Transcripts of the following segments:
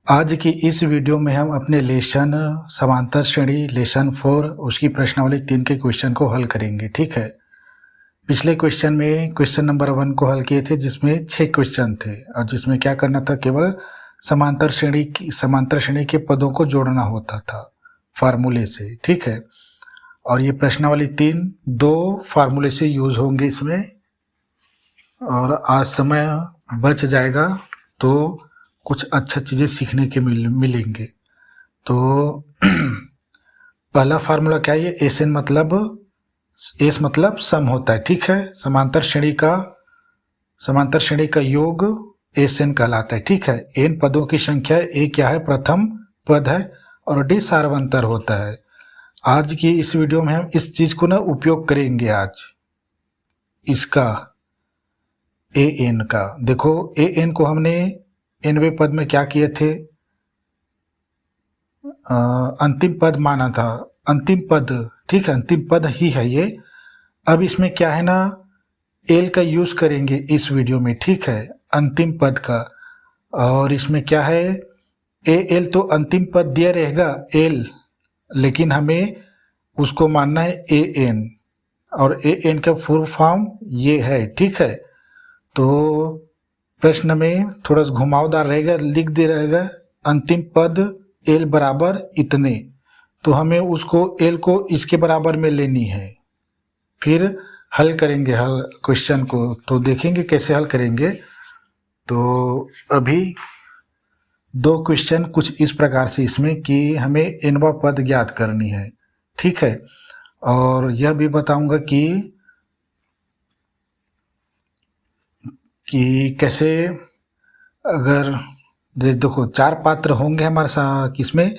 आज की इस वीडियो में हम अपने लेसन समांतर श्रेणी लेसन 4 उसकी प्रश्नावली 3 के क्वेश्चन को हल करेंगे। ठीक है, पिछले क्वेश्चन में क्वेश्चन नंबर 1 को हल किए थे जिसमें 6 क्वेश्चन थे और जिसमें क्या करना था, केवल समांतर श्रेणी के पदों को जोड़ना होता था फार्मूले से। ठीक है, और ये प्रश्नावली 3 दो फार्मूले से यूज होंगे इसमें, और आज समय बच जाएगा तो कुछ अच्छा चीज़ें सीखने के मिलेंगे। तो पहला फार्मूला क्या है, ये एस मतलब सम होता है। ठीक है, समांतर श्रेणी का योग एस एन कहलाता है। ठीक है, एन पदों की संख्या ए क्या है, प्रथम पद है, और डी सार्वंतर होता है। आज की इस वीडियो में हम इस चीज को ना उपयोग करेंगे आज, इसका ए एन का। देखो, ए एन को हमने एनवें पद में क्या किए थे, अंतिम पद माना था, अंतिम पद। ठीक है, अंतिम पद ही है ये। अब इसमें क्या है ना, एल का यूज करेंगे इस वीडियो में। ठीक है, अंतिम पद का। और इसमें क्या है, ए एल तो अंतिम पद दिया रहेगा एल, लेकिन हमें उसको मानना है ए एन, और ए एन का फुल फॉर्म ये है। ठीक है, तो प्रश्न में थोड़ा सा घुमावदार रहेगा, लिख दे रहेगा अंतिम पद एल बराबर इतने, तो हमें उसको एल को इसके बराबर में लेनी है। फिर हल करेंगे क्वेश्चन को, तो देखेंगे कैसे हल करेंगे। तो अभी दो क्वेश्चन कुछ इस प्रकार से इसमें कि हमें एनवा पद ज्ञात करनी है। ठीक है, और यह भी बताऊंगा कि कैसे, अगर देखो 4 पात्र होंगे हमारे साथ किसमें,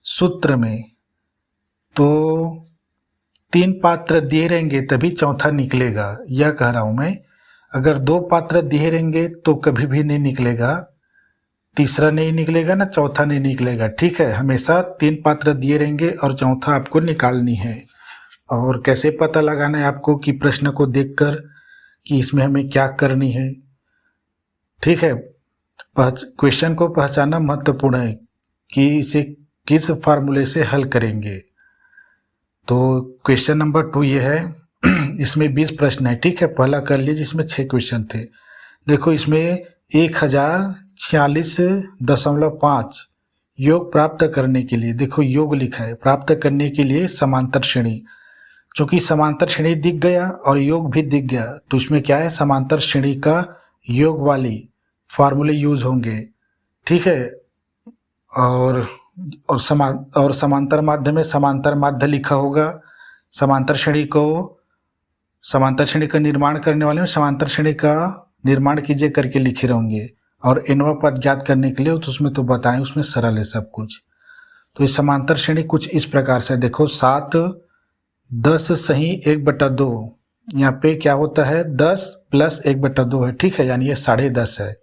सूत्र में, तो 3 पात्र दिए रहेंगे तभी चौथा निकलेगा, यह कह रहा हूं मैं। अगर 2 पात्र दिए रहेंगे तो कभी भी नहीं निकलेगा, तीसरा नहीं निकलेगा ना, चौथा नहीं निकलेगा। ठीक है, हमेशा 3 पात्र दिए रहेंगे और चौथा आपको निकालनी है। और कैसे पता लगाना है आपको, कि प्रश्न को देखकर कि इसमें हमें क्या करनी है। ठीक है, क्वेश्चन को पहचानना महत्वपूर्ण है कि इसे किस फार्मूले से हल करेंगे। तो क्वेश्चन नंबर 2 ये है, इसमें 20 प्रश्न है। ठीक है, पहला कर लीजिए, इसमें 6 क्वेश्चन थे। देखो, इसमें 1046.5 योग प्राप्त करने के लिए, देखो योग लिखा है, प्राप्त करने के लिए समांतर श्रेणी। चूंकि समांतर श्रेणी दिख गया और योग भी दिख गया, तो इसमें क्या है, समांतर श्रेणी का योग वाली फार्मूले यूज होंगे। ठीक है, और समांतर माध्य में समांतर माध्य लिखा होगा। समांतर श्रेणी का निर्माण करने वाले में समांतर श्रेणी का निर्माण कीजिए करके लिखे रहेंगे। और एनवा पद ज्ञात करने के लिए तो उसमें तो बताएं, उसमें सरल है सब कुछ। तो ये समांतर श्रेणी कुछ इस प्रकार से, देखो 7 10 सही 1/2, यहाँ पे क्या होता है 10 + 1/2 है। ठीक है, यानी ये 10.5 है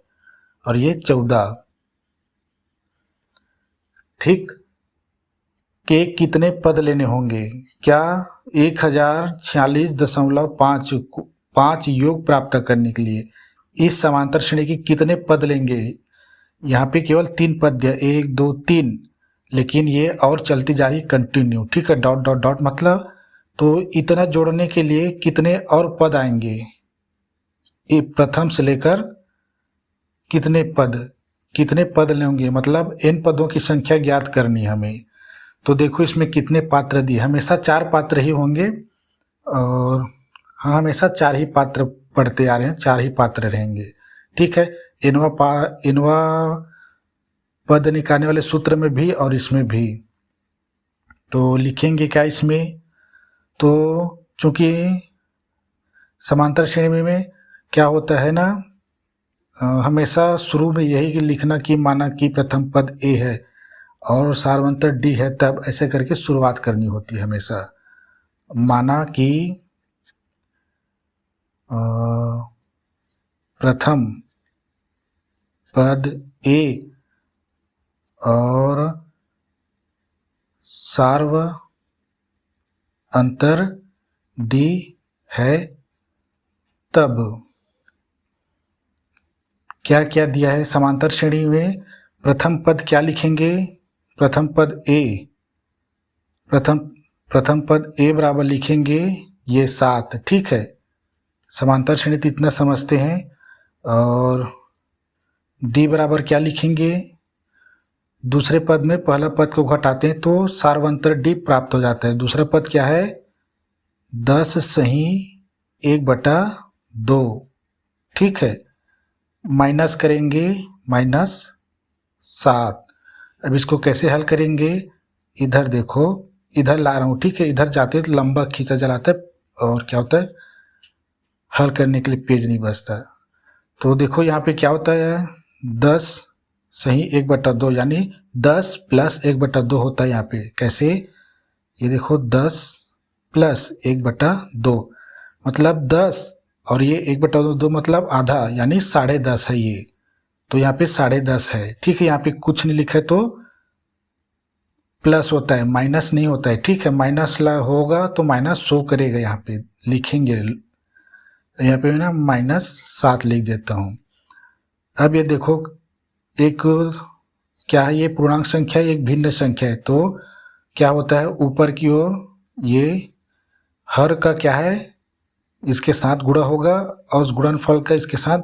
और ये 14। ठीक, के कितने पद लेने होंगे, क्या 1046.5 योग प्राप्त करने के लिए इस समांतर श्रेणी के कितने पद लेंगे। यहाँ पे केवल 3 पद दिया, 1 2 3, लेकिन ये और चलती जा रही कंटिन्यू। ठीक है, डॉट डॉट डॉट मतलब, तो इतना जोड़ने के लिए कितने और पद आएंगे, ये प्रथम से लेकर कितने पद लेंगे, मतलब n पदों की संख्या ज्ञात करनी हमें। तो देखो इसमें कितने पात्र दिए, हमेशा 4 पात्र ही होंगे, और हाँ हमेशा 4 ही पात्र पढ़ते आ रहे हैं, 4 ही पात्र रहेंगे। ठीक है, इनवा पद निकालने वाले सूत्र में भी और इसमें भी। तो लिखेंगे क्या इसमें, तो चूंकि समांतर श्रेणी में क्या होता है ना, हमेशा शुरू में यही लिखना कि माना कि प्रथम पद ए है और सार्वंतर डी है, तब ऐसे करके शुरुआत करनी होती है हमेशा। माना कि प्रथम पद ए और सार्वंतर डी है, तब क्या क्या दिया है समांतर श्रेणी में, प्रथम पद क्या लिखेंगे, प्रथम पद ए, प्रथम पद ए बराबर लिखेंगे ये 7, ठीक है। समांतर श्रेणी तो इतना समझते हैं। और डी बराबर क्या लिखेंगे, दूसरे पद में पहला पद को घटाते हैं तो सार्वंतर डी प्राप्त हो जाता है। दूसरा पद क्या है, 10 सही 1/2, ठीक है। माइनस करेंगे -7। अब इसको कैसे हल करेंगे, इधर देखो, इधर ला रहा हूँ, ठीक है। इधर जाते तो लंबा खींचा चलाता है और क्या होता है, हल करने के लिए पेज नहीं बचता। तो देखो यहाँ पे क्या होता है, 10 सही 1/2 यानी 10 + 1/2 होता है यहाँ पे। कैसे, ये देखो 10 + 1/2 मतलब 10 और ये 1/2 मतलब आधा यानी 10.5 है ये। तो यहाँ पे 10.5 है, ठीक है। यहाँ पे कुछ नहीं लिखा है तो प्लस होता है, माइनस नहीं होता है, ठीक है। माइनस होगा तो माइनस शो करेगा, यहाँ पे लिखेंगे। यहाँ पे ना -7 लिख देता हूँ। अब ये देखो, एक क्या है, ये पूर्णांक संख्या एक भिन्न संख्या है, तो क्या होता है, ऊपर की ओर ये हर का क्या है, इसके साथ गुणा होगा और उस गुणनफल का इसके साथ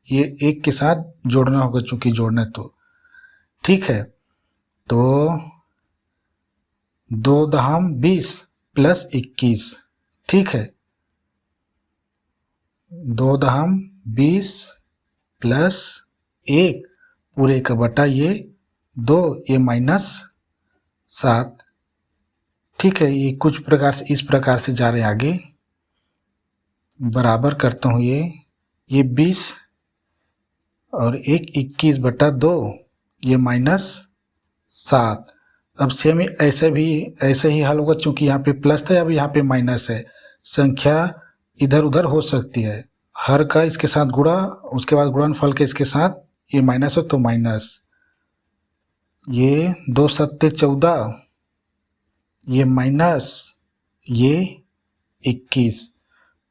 ये 1 के साथ जोड़ना होगा, चूंकि जोड़ना है तो ठीक है। तो 2 दहम 20 + 21, ठीक है। 2 दहम 20 + 1 पूरे का बटा ये 2, ये -7, ठीक है। ये कुछ प्रकार से इस प्रकार से जा रहे हैं आगे। बराबर करता हूँ ये 20 और 1 21/2, ये -7। अब सेम ऐसे ही हल होगा, चूंकि यहाँ पे प्लस था, अब यहाँ पे माइनस है। संख्या इधर उधर हो सकती है, हर का इसके साथ गुणा, उसके बाद गुणनफल के इसके साथ ये माइनस हो तो माइनस, ये 2 सत्ते 14, ये माइनस ये 21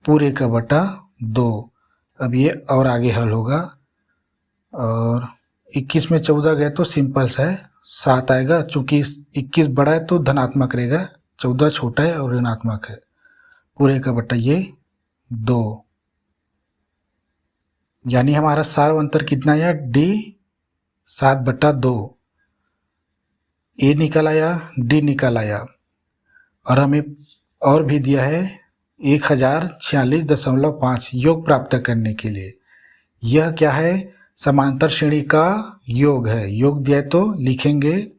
पूरे का बटा 2। अब ये और आगे हल होगा, और 21 में 14 गए तो सिंपल सा है, 7 आएगा। चूंकि 21 बड़ा है तो धनात्मक रहेगा, 14 छोटा है और ऋणात्मक है, पूरे का बटा ये 2। यानी हमारा सार्वंतर कितना आया, D 7/2, ए निकल आया, डी निकल आया। और हमें और भी दिया है 1046.5 योग प्राप्त करने के लिए। यह क्या है, समांतर श्रेणी का योग है। योग दिया तो लिखेंगे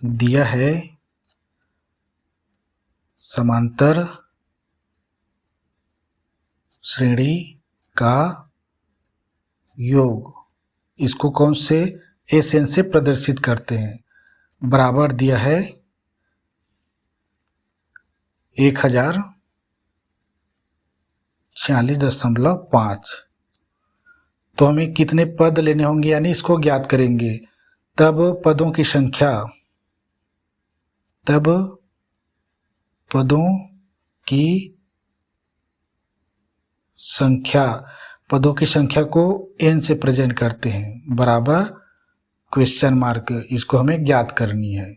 दिया है समांतर श्रेणी का योग। इसको कौन से एन से प्रदर्शित करते हैं। बराबर दिया है 1046.5। तो हमें कितने पद लेने होंगे, यानी इसको ज्ञात करेंगे। तब पदों की संख्या, तब पदों की संख्या को n से प्रेजेंट करते हैं, बराबर क्वेश्चन मार्क, इसको हमें ज्ञात करनी है,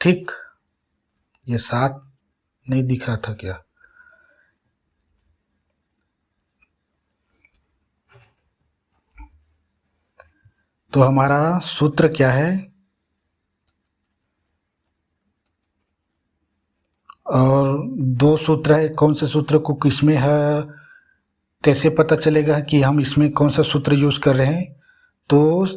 ठीक। ये 7 नहीं दिख रहा था क्या, तो हमारा सूत्र क्या है, और 2 सूत्र है। कौन से सूत्र को किसमें है, कैसे पता चलेगा कि हम इसमें कौन सा सूत्र यूज कर रहे हैं। तो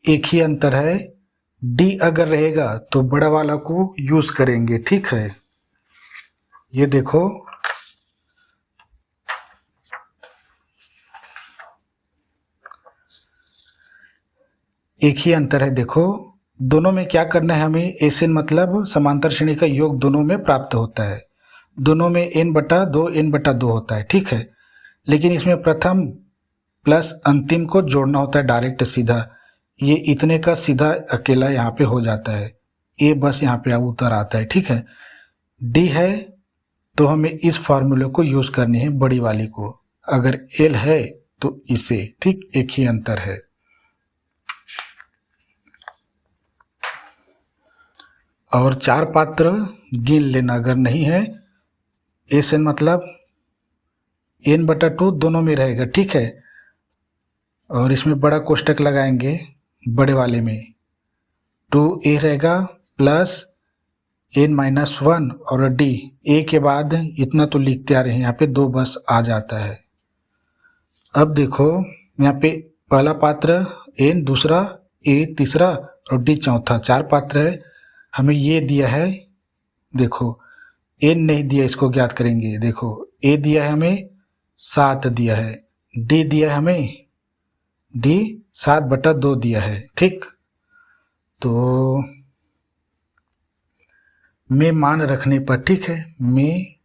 एक ही अंतर है, डी अगर रहेगा तो बड़ा वाला को यूज करेंगे, ठीक है। ये देखो, एक ही अंतर है। देखो दोनों में क्या करना है हमें, एन मतलब समांतर श्रेणी का योग दोनों में प्राप्त होता है। दोनों में n/2 होता है, ठीक है। लेकिन इसमें प्रथम प्लस अंतिम को जोड़ना होता है डायरेक्ट सीधा। ये इतने का सीधा अकेला यहाँ पे हो जाता है, ए बस यहाँ पे उतर आता है, ठीक है। डी है तो हमें इस फार्मूले को यूज करनी है, बड़ी वाली को। अगर एल है तो इसे, ठीक, एक ही अंतर है। और 4 पात्र गिन लेना, अगर नहीं है एस एन मतलब n/2 दोनों में रहेगा, ठीक है। और इसमें बड़ा कोष्टक लगाएंगे, बड़े वाले में 2a रहेगा प्लस n-1 और d, a के बाद इतना तो लिखते आ रहे हैं, यहाँ पे 2 बस आ जाता है। अब देखो यहाँ पे पहला पात्र n, दूसरा a, तीसरा और d चौथा, 4 पात्र है। हमें ये दिया है, देखो n नहीं दिया, इसको ज्ञात करेंगे। देखो a दिया है हमें 7 दिया है, d दिया है हमें, d 7/2 दिया है, ठीक। तो में मान रखने पर, ठीक है, में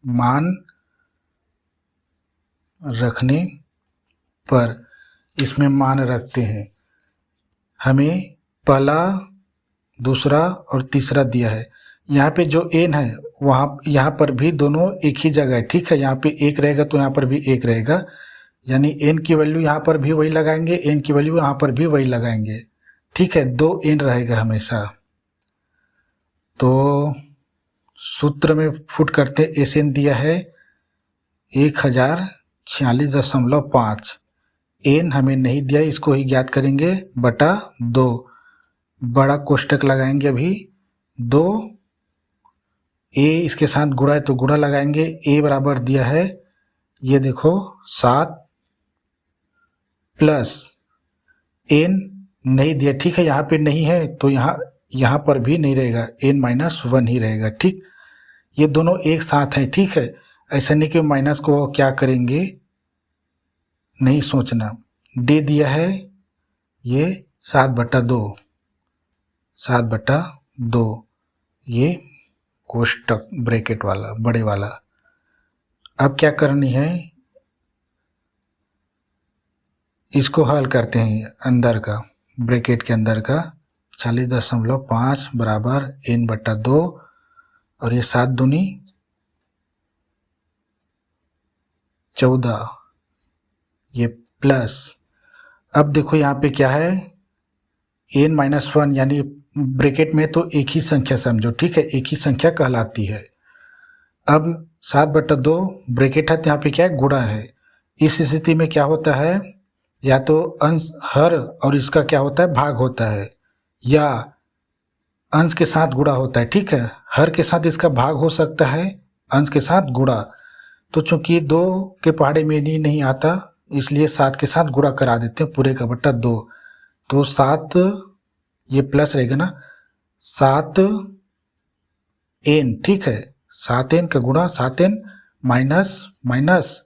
मान रखने पर इसमें मान रखते हैं। हमें पहला, दूसरा और तीसरा दिया है। यहाँ पे जो n है वहाँ, यहाँ पर भी दोनों एक ही जगह है, ठीक है। यहाँ पे 1 रहेगा तो यहाँ पर भी 1 रहेगा, यानी n की वैल्यू यहाँ पर भी वही लगाएंगे, n की वैल्यू यहाँ पर भी वही लगाएंगे, ठीक है। 2n रहेगा हमेशा। तो सूत्र में फुट करते एस एन दिया है 1046.5, एन हमें नहीं दिया, इसको ही ज्ञात करेंगे बटा 2, बड़ा कोष्टक लगाएंगे अभी 2, ए इसके साथ गुणा है तो गुणा लगाएंगे, ए बराबर दिया है ये देखो 7 प्लस एन नहीं दिया, ठीक है। यहाँ पे नहीं है तो यहाँ पर भी नहीं रहेगा, n-1 ही रहेगा, ठीक। ये दोनों एक साथ हैं, ठीक है। ऐसा नहीं कि माइनस को क्या करेंगे, नहीं सोचना। d दिया है ये 7/2, 7/2, ये कोष्टक ब्रैकेट वाला, बड़े वाला। अब क्या करनी है, इसको हल करते हैं, अंदर का, ब्रैकेट के अंदर का 40.5 बराबर n/2 और ये 7 दूनी 14, ये प्लस। अब देखो यहाँ पे क्या है, n-1, यानी ब्रैकेट में तो एक ही संख्या समझो, ठीक है, एक ही संख्या कहलाती है। अब 7/2 ब्रैकेट है तो यहाँ पे क्या है, गुणा है। इस स्थिति में क्या होता है, या तो अंश हर और इसका क्या होता है, भाग होता है, या अंश के साथ गुणा होता है, ठीक है। हर के साथ इसका भाग हो सकता है, अंश के साथ गुणा। तो चूंकि 2 के पहाड़े में नहीं आता, इसलिए 7 के साथ गुणा करा देते हैं, पूरे का बट्टा 2। तो 7, ये प्लस रहेगा ना, 7n, ठीक है, 7n का गुणा 7n माइनस,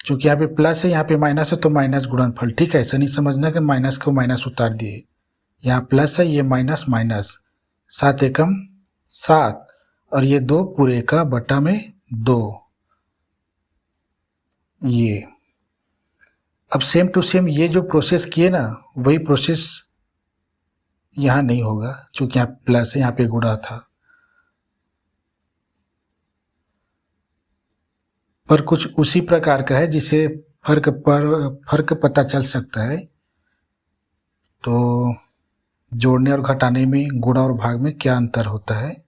चूंकि यहाँ पे प्लस है यहाँ पे माइनस है तो माइनस गुणनफल, ठीक है। ऐसा नहीं समझना कि माइनस को माइनस उतार दिए, यहाँ प्लस है ये माइनस, 7 एकम 7 और ये 2 पूरे का बटा में 2। ये अब सेम टू सेम ये जो प्रोसेस किए ना, वही प्रोसेस यहाँ नहीं होगा, चूंकि यहाँ प्लस है यहाँ पे गुणा था। पर कुछ उसी प्रकार का है जिसे फर्क पता चल सकता है। तो जोड़ने और घटाने में, गुणा और भाग में क्या अंतर होता है।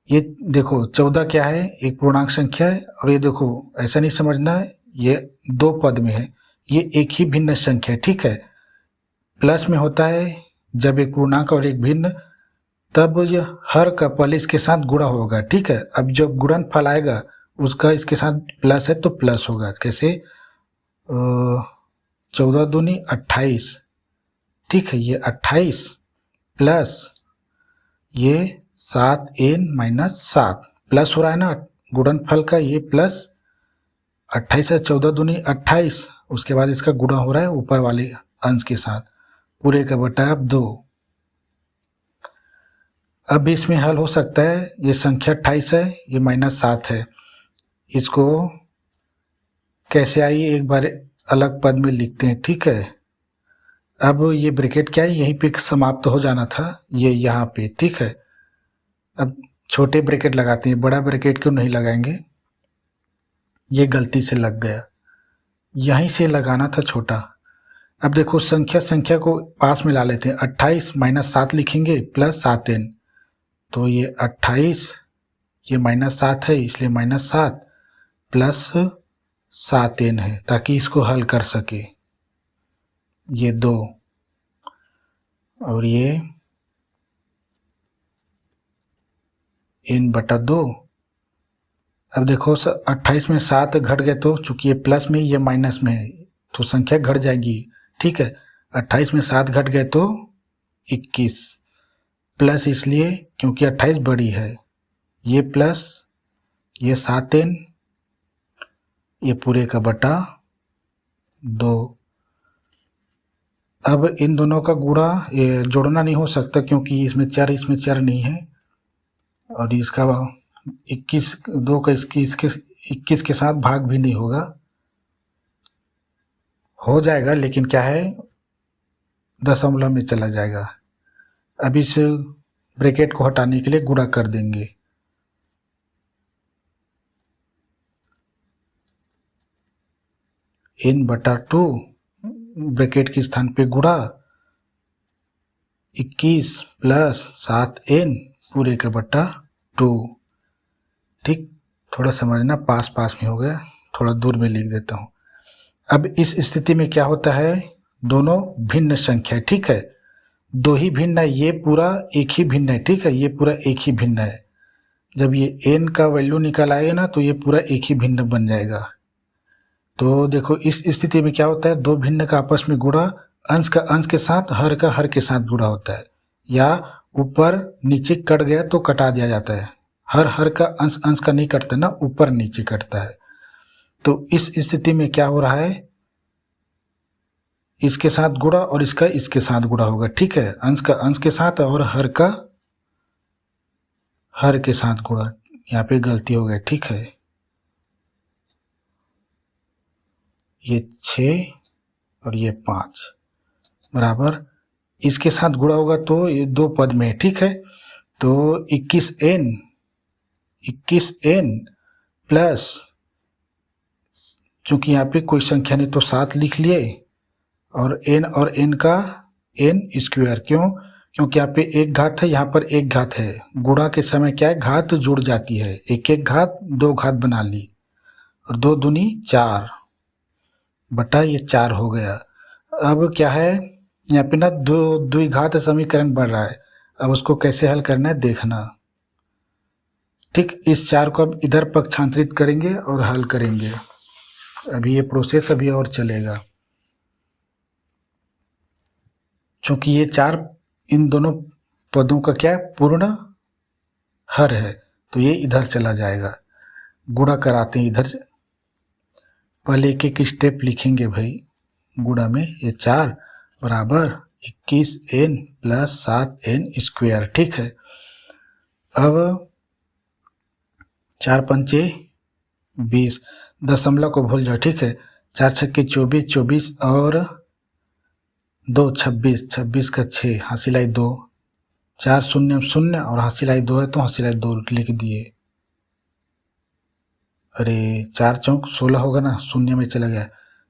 ये देखो 14 क्या है, एक पूर्णांक संख्या है, और ये देखो ऐसा नहीं समझना है ये 2 पद में है, ये एक ही भिन्न संख्या है, ठीक है। प्लस में होता है जब एक पूर्णांक और एक भिन्न, तब यह हर का पहले इसके साथ गुणा होगा, ठीक है। अब जब गुणनफल आएगा उसका इसके साथ प्लस है तो प्लस होगा, कैसे 14 दूनी 28, ठीक है, ये 28 प्लस ये 7n-7 प्लस हो रहा है ना गुणनफल का, ये प्लस 28 है, 14 दूनी 28, उसके बाद इसका गुणा हो रहा है ऊपर वाले अंश के साथ, पूरे का बटा अब 2। अब इसमें हल हो सकता है, ये संख्या 28 है, ये -7 है, इसको कैसे आई एक बार अलग पद में लिखते हैं, ठीक है। अब ये ब्रैकेट क्या है, यहीं पे समाप्त हो जाना था, ये यहाँ पे, ठीक है। अब छोटे ब्रैकेट लगाते हैं, बड़ा ब्रैकेट क्यों नहीं लगाएंगे। ये गलती से लग गया, यहीं से लगाना था छोटा। अब देखो संख्या को पास में ला लेते हैं। 28 माइनस 7 लिखेंगे प्लस 7n, तो ये 28, ये माइनस 7 है इसलिए माइनस 7 प्लस 7n है, ताकि इसको हल कर सके। ये 2 और ये n बटा 2। अब देखो 28 में 7 घट गए, तो चूंकि ये प्लस में ये माइनस में है तो संख्या घट जाएगी, ठीक है। 28 में 7 घट गए तो 21, प्लस इसलिए क्योंकि 28 बड़ी है, ये प्लस ये 7n, ये पूरे का बटा 2। अब इन दोनों का गुणा ये जोड़ना नहीं हो सकता क्योंकि इसमें चर नहीं है, और इसका 21 2 का 21 के साथ भाग भी नहीं होगा, हो जाएगा लेकिन क्या है दशमलव में चला जाएगा। अब इस ब्रैकेट को हटाने के लिए गुणा कर देंगे। n बटा 2 ब्रैकेट के स्थान पे गुणा 21 प्लस 7n पूरे का बटा 2। ठीक, थोड़ा समझना, पास पास में हो गया, थोड़ा दूर में लिख देता हूँ। अब इस स्थिति में क्या होता है, दोनों भिन्न संख्या, ठीक है, दो ही भिन्न है, ये पूरा एक ही भिन्न है, ठीक है, ये पूरा एक ही भिन्न है। जब ये n का वैल्यू निकल आएगा ना तो ये पूरा एक ही भिन्न बन जाएगा। तो देखो इस स्थिति में क्या होता है, दो भिन्न का आपस में गुणा अंश का अंश के साथ, हर का हर के साथ गुणा होता है, या ऊपर नीचे कट गया तो कटा दिया जाता है। हर का अंश अंश का नहीं कटता ना, ऊपर नीचे कटता है। तो इस स्थिति में क्या हो रहा है, इसके साथ गुणा और इसका इसके साथ गुणा होगा, ठीक है, अंश का अंश के साथ और हर का हर के साथ गुणा। यहाँ पे गलती हो गई, ठीक है, ये 6 और ये 5 बराबर, इसके साथ गुणा होगा तो ये दो पद में है, ठीक है। तो 21n प्लस, चूंकि यहाँ पे कोई संख्या नहीं तो 7 लिख लिए, और n का n स्क्वायर, क्योंकि यहाँ पे एक घात है, यहाँ पर एक घात है। गुणा के समय क्या है, घात जुड़ जाती है, एक एक घात दो घात बना ली, और 2 दूनी 4 बटा ये 4 हो गया। अब क्या है, यहाँ पे ना द्विघात समीकरण बन रहा है, अब उसको कैसे हल करना है देखना। ठीक, इस 4 को अब इधर पक्षांतरित करेंगे और हल करेंगे। अभी ये प्रोसेस अभी और चलेगा, क्योंकि ये 4 इन दोनों पदों का क्या है, पूर्ण हर है, तो ये इधर चला जाएगा। गुणा कराते हैं इधर, पहले एक एक स्टेप लिखेंगे भाई गुणा में। ये 4 बराबर 21n प्लस 7n स्क्वायर, ठीक है। अब 4 पंचे 20, दशमलव को भूल जाओ, ठीक है। 4 छक्के 24, 24 और 2 26, 26 का 6, हासिलाई 2, 4 शून्य शून्य और हासिलाई 2 है तो हासिलाई 2 लिख दिए। अरे 4 चौक 16 होगा ना, शून्य में चला गया,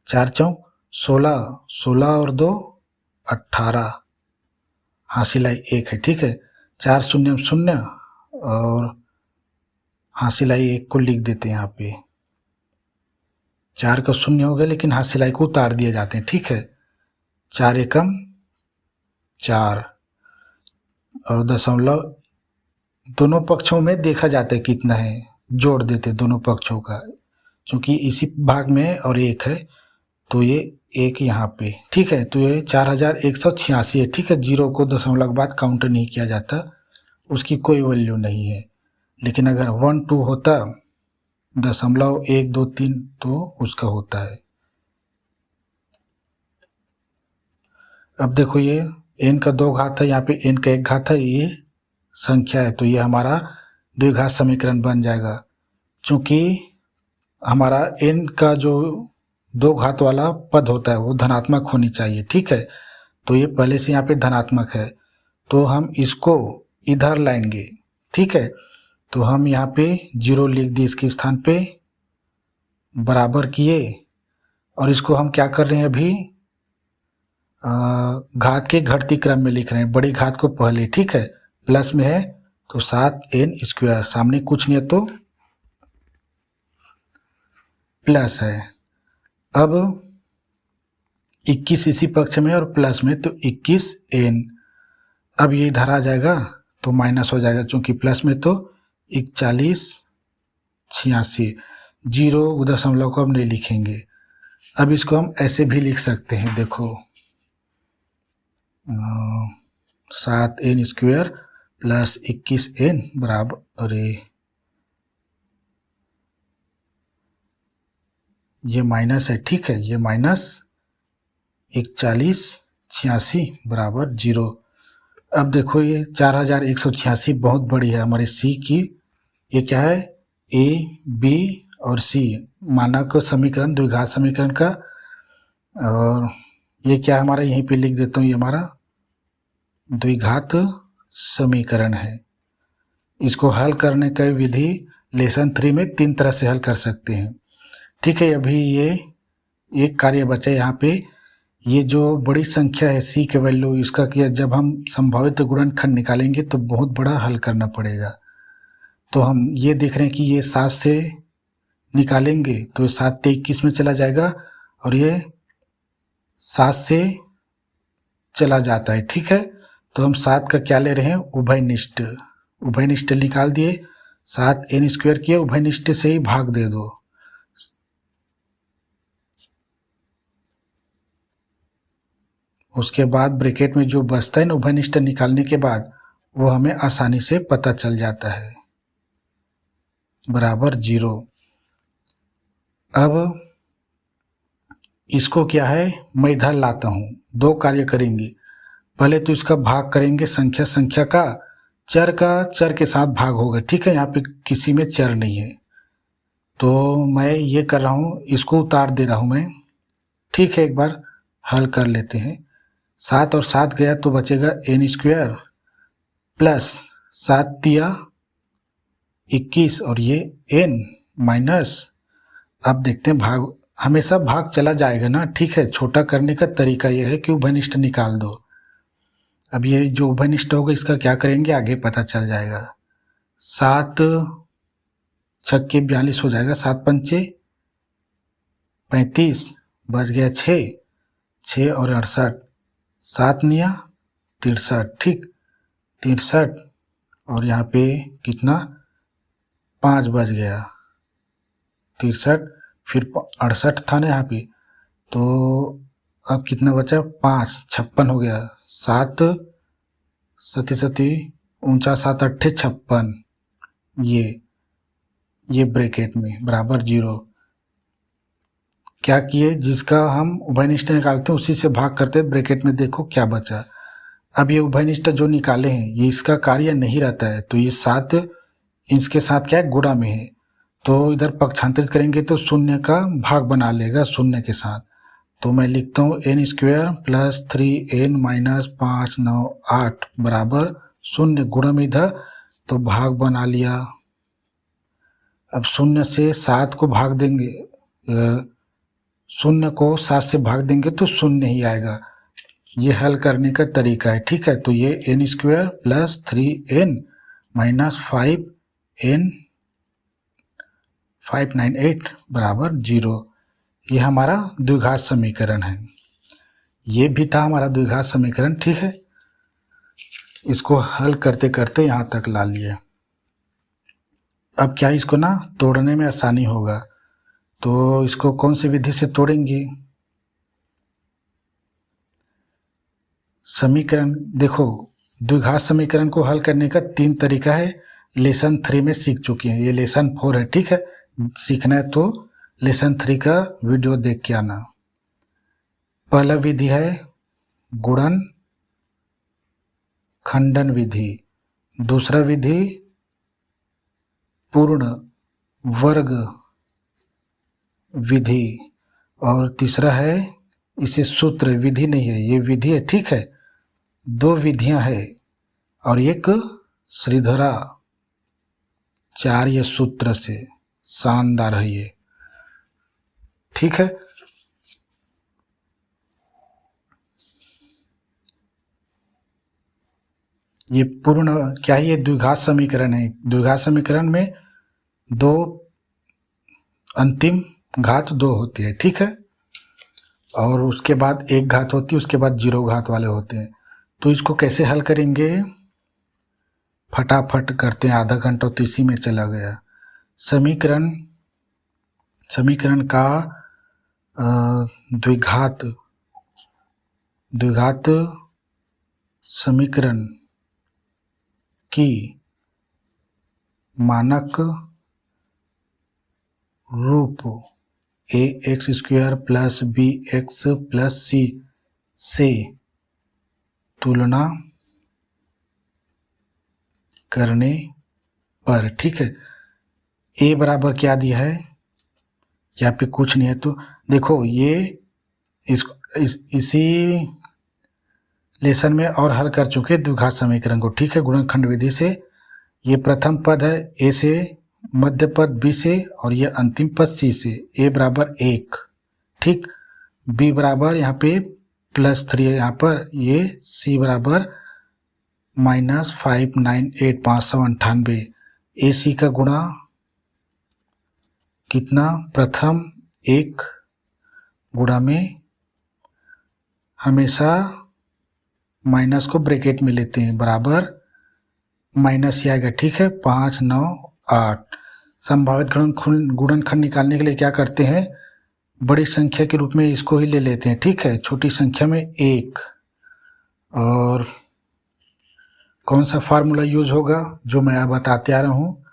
4 चौक 16, 16 और 2 18, हासिलाई 1 है, ठीक है। 4 शून्य शून्य और हासिलाई 1 को लिख देते हैं यहाँ पे। 4 का शून्य हो गया लेकिन हासिलाई को उतार दिए जाते हैं, ठीक है। 4 एकम 4 और दशमलव दोनों पक्षों में देखा जाता है कितना है, जोड़ देते दोनों पक्षों का, क्योंकि इसी भाग में और 1 है तो ये 1 यहाँ पे, ठीक है। तो ये 4186 है, ठीक है। 0 को दशमलव के बाद काउंटर नहीं किया जाता, उसकी कोई वैल्यू नहीं है। लेकिन अगर 1 2 होता, दशमलव 1 2 3 तो उसका होता है। अब देखो ये n का 2 घात है, यहाँ पे n का 1 घात है, ये संख्या है, तो ये हमारा द्विघात समीकरण बन जाएगा। चूंकि हमारा n का जो 2 घात वाला पद होता है वो धनात्मक होनी चाहिए, ठीक है। तो ये पहले से यहाँ पे धनात्मक है, तो हम इसको इधर लाएंगे, ठीक है। तो हम यहाँ पे 0 लिख दिए इसके स्थान पे, बराबर किए और इसको हम क्या कर रहे हैं अभी घात के घटती क्रम में लिख रहे हैं, बड़ी घात को पहले, ठीक है। प्लस में है तो 7n², सामने कुछ नहीं है तो प्लस है। अब 21 इसी पक्ष में और प्लस में तो 21n। अब ये इधर आ जाएगा तो माइनस हो जाएगा, चूंकि प्लस में तो 4186, 0 को अब नहीं लिखेंगे। अब इसको हम ऐसे भी लिख सकते हैं, देखो 7n² प्लस 21n बराबर, अरे ये माइनस है, ठीक है, ये माइनस 4186 बराबर 0। अब देखो ये 4186 बहुत बड़ी है हमारे सी की। ये क्या है, ए बी और सी मानक समीकरण, द्विघात समीकरण का। और ये क्या है हमारा, यहीं पे लिख देता हूँ, ये हमारा द्विघात समीकरण है। इसको हल करने का विधि लेसन 3 में 3 तरह से हल कर सकते हैं, ठीक है। अभी ये एक कार्य बचा यहाँ पे, ये जो बड़ी संख्या है सी के वैल्यू, इसका क्या जब हम संभावित गुणनखंड निकालेंगे तो बहुत बड़ा हल करना पड़ेगा। तो हम ये देख रहे हैं कि ये 7 से निकालेंगे तो 7 से 21 में चला जाएगा और ये 7 से चला जाता है, ठीक है। तो हम 7 का क्या ले रहे हैं, उभयनिष्ठ। उभयनिष्ठ निकाल दिए, 7n² किए, उभयनिष्ठ से ही भाग दे दो। उसके बाद ब्रैकेट में जो बचता है ना उभयनिष्ठ निकालने के बाद, वो हमें आसानी से पता चल जाता है, बराबर 0। अब इसको क्या है, मैं इधर लाता हूँ, 2 कार्य करेंगे। पहले तो इसका भाग करेंगे संख्या का चर के साथ भाग होगा, ठीक है। यहाँ पे किसी में चर नहीं है तो मैं ये कर रहा हूँ, इसको उतार दे रहा हूँ मैं, ठीक है। एक बार हल कर लेते हैं। 7 और 7 गया तो बचेगा n² प्लस 7 तिया 21 और ये n माइनस, अब देखते हैं भाग, हमेशा भाग चला जाएगा ना, ठीक है। छोटा करने का तरीका ये है कि उभयनिष्ठ निकाल दो। अब ये जो उभयनिष्ठ होगा इसका क्या करेंगे आगे पता चल जाएगा। 7 छक्के 42 हो जाएगा, 7 पंचे 35, बच गया 6 और 68, 7 निया 63, ठीक 63 और यहाँ पे कितना 5 बच गया, 63 फिर 68 था ना यहाँ पे, तो अब कितना बचा 5, 56 हो गया, 7 सती 49, 7 8 56, ये ब्रैकेट में बराबर 0। क्या किए, जिसका हम उभयनिष्ठ निकालते हैं उसी से भाग करते हैं, ब्रैकेट में देखो क्या बचा। अब ये उभयनिष्ठ जो निकाले हैं ये इसका कार्य नहीं रहता है, तो ये 7 इसके साथ क्या है गुणा में है, तो इधर पक्षांतरित करेंगे तो शून्य का भाग बना लेगा शून्य के साथ। तो मैं लिखता हूँ n² प्लस 3n माइनस 5 9 8 बराबर 0, गुणा में इधर तो भाग बना लिया। अब 0 से 7 को भाग देंगे, 0 को 7 से भाग देंगे तो 0 ही आएगा। ये हल करने का तरीका है, ठीक है। तो ये n² plus 3n minus 5n 598 बराबर 0, ये हमारा द्विघात समीकरण है। ये भी था हमारा द्विघात समीकरण, ठीक है। इसको हल करते करते यहाँ तक ला लिए। अब क्या इसको ना तोड़ने में आसानी होगा, तो इसको कौन सी विधि से तोड़ेंगे। समीकरण देखो, द्विघात समीकरण को हल करने का 3 तरीका है, लेसन 3 में सीख चुके हैं, ये लेसन 4 है, ठीक है। सीखना है तो लेसन 3 का वीडियो देख के आना। पहला विधि है गुणन खंडन विधि, दूसरा विधि पूर्ण वर्ग विधि और तीसरा है, इसे सूत्र विधि नहीं है ये विधि है, ठीक है। 2 विधियां है और एक श्रीधराचार्य सूत्र से, शानदार है ये। ठीक है। ये पूर्ण क्या है, ये द्विघात समीकरण है। द्विघात समीकरण में दो अंतिम घात दो होती है, ठीक है, और उसके बाद एक घात होती है, उसके बाद 0 घात वाले होते हैं। तो इसको कैसे हल करेंगे, फटाफट करते हैं, आधा घंटा तो इसी में चला गया। समीकरण का द्विघात समीकरण की मानक रूप ax² plus bx plus c से तुलना करने पर, ठीक है। a बराबर क्या दिया है, यहाँ पे कुछ नहीं है, तो देखो ये इसी लेसन में और हल कर चुके द्विघात समीकरण को, ठीक है, गुणनखंड विधि से। ये प्रथम पद है a से, मध्य पद b से, और ये अंतिम पद c से। a बराबर 1, ठीक, b बराबर यहाँ पे +3 है, यहाँ पर ये c बराबर -598 598। ac का गुणा कितना, प्रथम 1 गुणा में हमेशा माइनस को ब्रैकेट में लेते हैं, बराबर माइनस ही आएगा, ठीक है, 5 9 8। संभावित गुणनखंड निकालने के लिए क्या करते हैं, बड़ी संख्या के रूप में इसको ही ले लेते हैं, ठीक है, छोटी संख्या में 1। और कौन सा फार्मूला यूज होगा, जो मैं बताते आ रहा हूँ,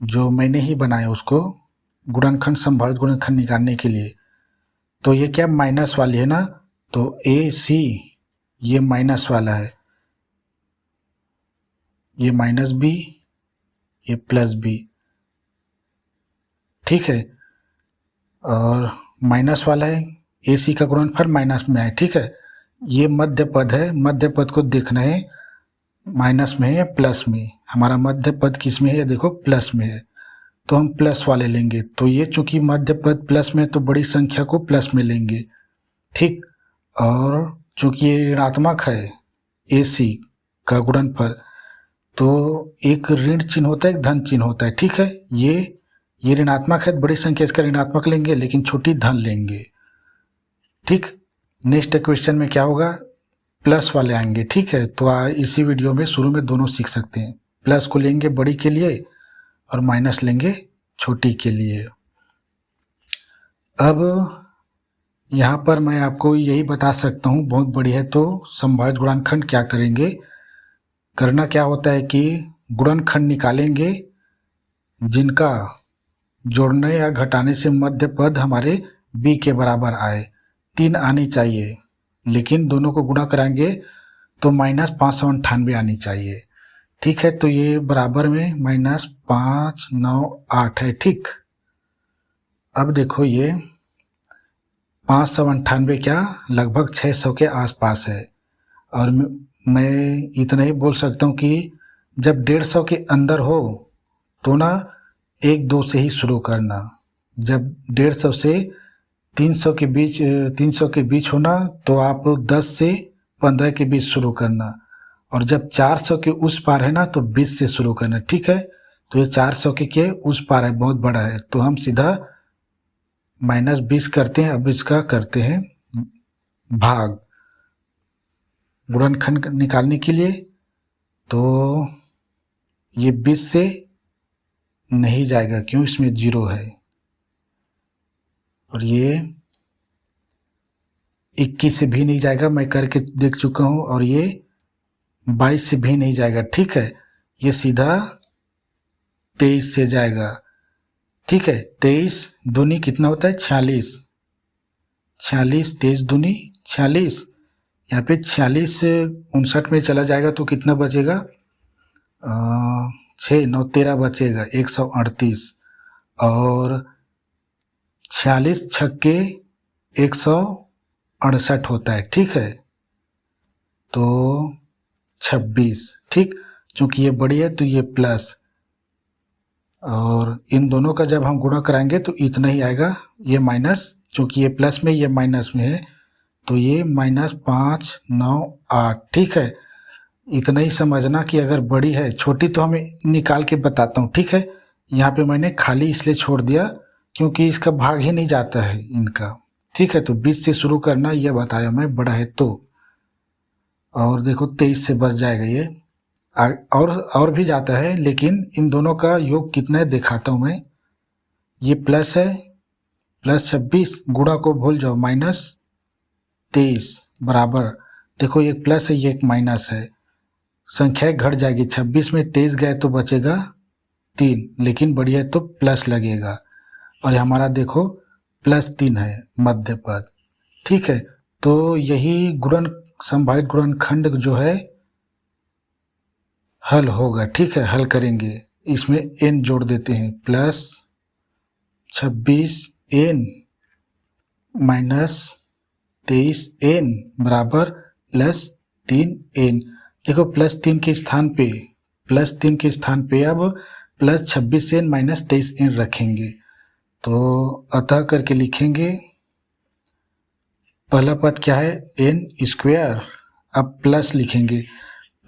जो मैंने ही बनाया उसको, गुणनखंड संभावित गुणनखंड निकालने के लिए। तो ये क्या माइनस वाली है ना, तो AC ये माइनस वाला है, ये -b, ये +b, ठीक है, और माइनस वाला है, AC का गुणनफल माइनस में है, ठीक है। ये मध्य पद है, मध्य पद को देखना है माइनस में है या प्लस में। हमारा मध्य पद किस में है, देखो प्लस में है, तो हम प्लस वाले लेंगे। तो ये चूंकि मध्य पद प्लस में, तो बड़ी संख्या को प्लस में लेंगे, ठीक। और चूंकि ये ऋणात्मक है AC का गुणनफल, तो एक ऋण चिन्ह होता है, एक धन चिन्ह होता है, ठीक है। ये ऋणात्मक है, बड़ी संख्या इसका ऋणात्मक लेंगे, लेकिन छोटी धन लेंगे, ठीक। नेक्स्ट क्वेश्चन में क्या होगा, प्लस वाले आएंगे, ठीक है। तो इसी वीडियो में शुरू में दोनों सीख सकते हैं, प्लस को लेंगे बड़ी के लिए और माइनस लेंगे छोटी के लिए। अब यहाँ पर मैं आपको यही बता सकता हूँ, बहुत बड़ी है, तो संभावित गुणनखंड क्या करेंगे, करना क्या होता है कि गुणनखंड निकालेंगे जिनका जोड़ने या घटाने से मध्य पद हमारे b के बराबर आए। 3 आनी चाहिए, लेकिन दोनों को गुणा कराएंगे तो -598 आनी चाहिए, ठीक है। तो ये बराबर में -598 है, ठीक। अब देखो ये 598 क्या, लगभग 600 के आसपास है। और मैं इतना ही बोल सकता हूँ कि जब 150 के अंदर हो तो ना 1 2 से ही शुरू करना। जब 150 से 300 के बीच होना, तो आप 10 से 15 के बीच शुरू करना। और जब 400 के उस पार है ना, तो 20 से शुरू करना, ठीक है। तो ये 400 के उस पार है, बहुत बड़ा है, तो हम सीधा -20 करते हैं। अब इसका करते हैं भाग गुणनखंड निकालने के लिए। तो ये 20 से नहीं जाएगा, क्यों, इसमें 0 है। और ये 21 से भी नहीं जाएगा, मैं करके देख चुका हूँ। और ये 22 से भी नहीं जाएगा, ठीक है। ये सीधा 23 से जाएगा, ठीक है। 23 दूनी कितना होता है, 46। 23 दूनी 46, यहाँ पे 46 से 59 में चला जाएगा तो कितना बचेगा, 6 9 13 बचेगा, 138। और 46 छक्के 168 होता है, ठीक है। तो 26, ठीक। चूंकि ये बड़ी है तो ये प्लस, और इन दोनों का जब हम गुणा कराएंगे तो इतना ही आएगा, ये क्योंकि ये प्लस में ये माइनस में है, तो ये -5 9 8। ठीक है, इतना ही समझना कि अगर बड़ी है, छोटी तो हमें निकाल के बताता हूँ। ठीक है, यहाँ पे मैंने खाली इसलिए छोड़ दिया क्योंकि इसका भाग ही नहीं जाता है इनका। ठीक है, तो 20 से शुरू करना, ये बताया मैं, बड़ा है तो। और देखो 23 से बच जाएगा ये। और भी जाता है, लेकिन इन दोनों का योग कितना है दिखाता हूँ मैं। ये प्लस है, +26 गुणा को भूल जाओ, -23 बराबर, देखो ये प्लस है, ये एक माइनस है, संख्या घट जाएगी। 26 में 23 गए तो बचेगा 3, लेकिन बढ़िया है तो प्लस लगेगा। और हमारा देखो +3 है मध्य पद। ठीक है, तो यही गुणन संभावित गुणनखंड जो है हल होगा। ठीक है, हल करेंगे, इसमें n जोड़ देते हैं, +26n -23n बराबर +3n। देखो +3 के स्थान पे अब +26n -23n रखेंगे, तो अतः करके लिखेंगे। पहला पद क्या है, n²। अब प्लस लिखेंगे,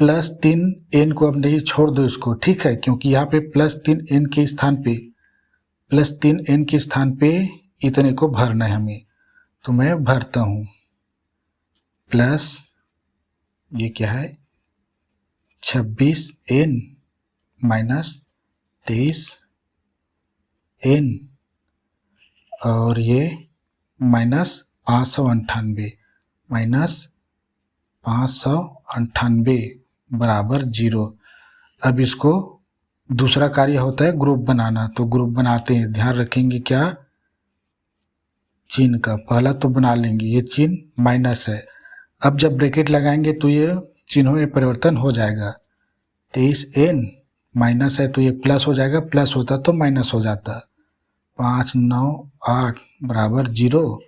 +3n को अब नहीं, छोड़ दो इसको। ठीक है, क्योंकि यहाँ पे +3n के स्थान पे इतने को भरना है हमें, तो मैं भरता हूँ। प्लस ये क्या है, 26n -23n, और ये -598 बराबर 0। अब इसको दूसरा कार्य होता है ग्रुप बनाना, तो ग्रुप बनाते हैं। ध्यान रखेंगे क्या, चिन्ह का पहला तो बना लेंगे, ये चिन्ह माइनस है। अब जब ब्रैकेट लगाएंगे तो ये चिन्हों में परिवर्तन हो जाएगा। 23n माइनस है तो ये प्लस हो जाएगा, प्लस होता तो माइनस हो जाता। 5 9 8 बराबर 0।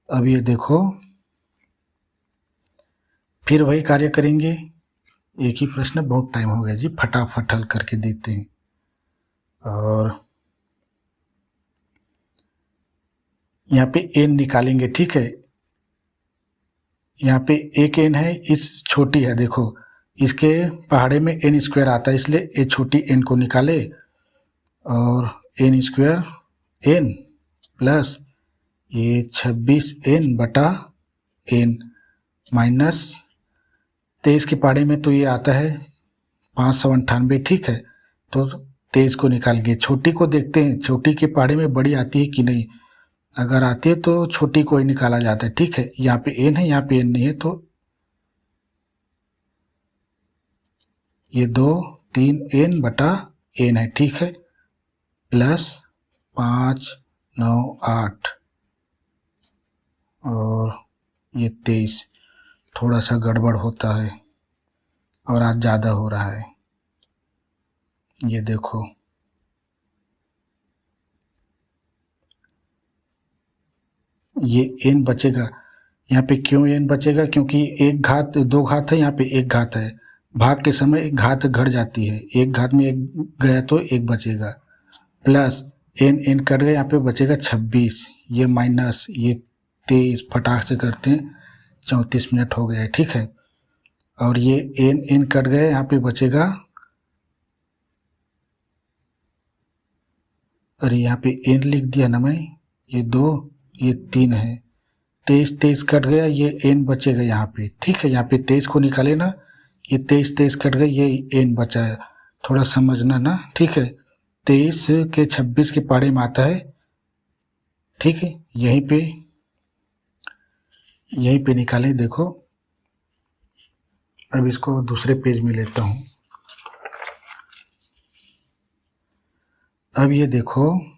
अब ये देखो फिर वही कार्य करेंगे, एक ही प्रश्न, बहुत टाइम हो गया जी, फटाफट हल करके देते हैं। और यहाँ पे n निकालेंगे। ठीक है, यहाँ पे एक n है, इस छोटी है, देखो इसके पहाड़े में n² आता है, इसलिए ये छोटी n को निकाले, और n² n प्लस ये 26n बटा n -23 के पहाड़े में तो ये आता है 598। ठीक है, तो 23 को निकाल के छोटी को देखते हैं, छोटी के पहाड़े में बड़ी आती है कि नहीं। अगर आती है तो छोटी को ही निकाला जाता है। ठीक है, यहाँ पे n है, यहाँ पे n नहीं है, तो ये 2 3n बटा n है। ठीक है, प्लस 5 9 8 और ये 23। थोड़ा सा गड़बड़ होता है और आज ज़्यादा हो रहा है। ये देखो ये n बचेगा, यहाँ पे क्यों n बचेगा, क्योंकि एक घात 2 घात है, यहाँ पे 1 घात है। भाग के समय एक घात घट जाती है, 1 घात में 1 गया तो 1 बचेगा, प्लस n कट गया, यहाँ पे बचेगा 26, ये माइनस ये 23, फटाक से करते हैं, 34 मिनट हो गया है। ठीक है, और ये n कट गया, यहाँ पे बचेगा, अरे यहाँ पे n लिख दिया ना मैं, ये 2 ये 3 है, 23 कट गया, ये n बचेगा यहाँ पे। ठीक है, यहाँ पे 23 को निकाले ना, ये 23 कट गया, ये n बचा है, थोड़ा समझना ना। ठीक है, 23 के 26 के पहाड़े में आता है। ठीक है, यहीं पे निकालें, देखो अब इसको दूसरे पेज में लेता हूँ। अब ये देखो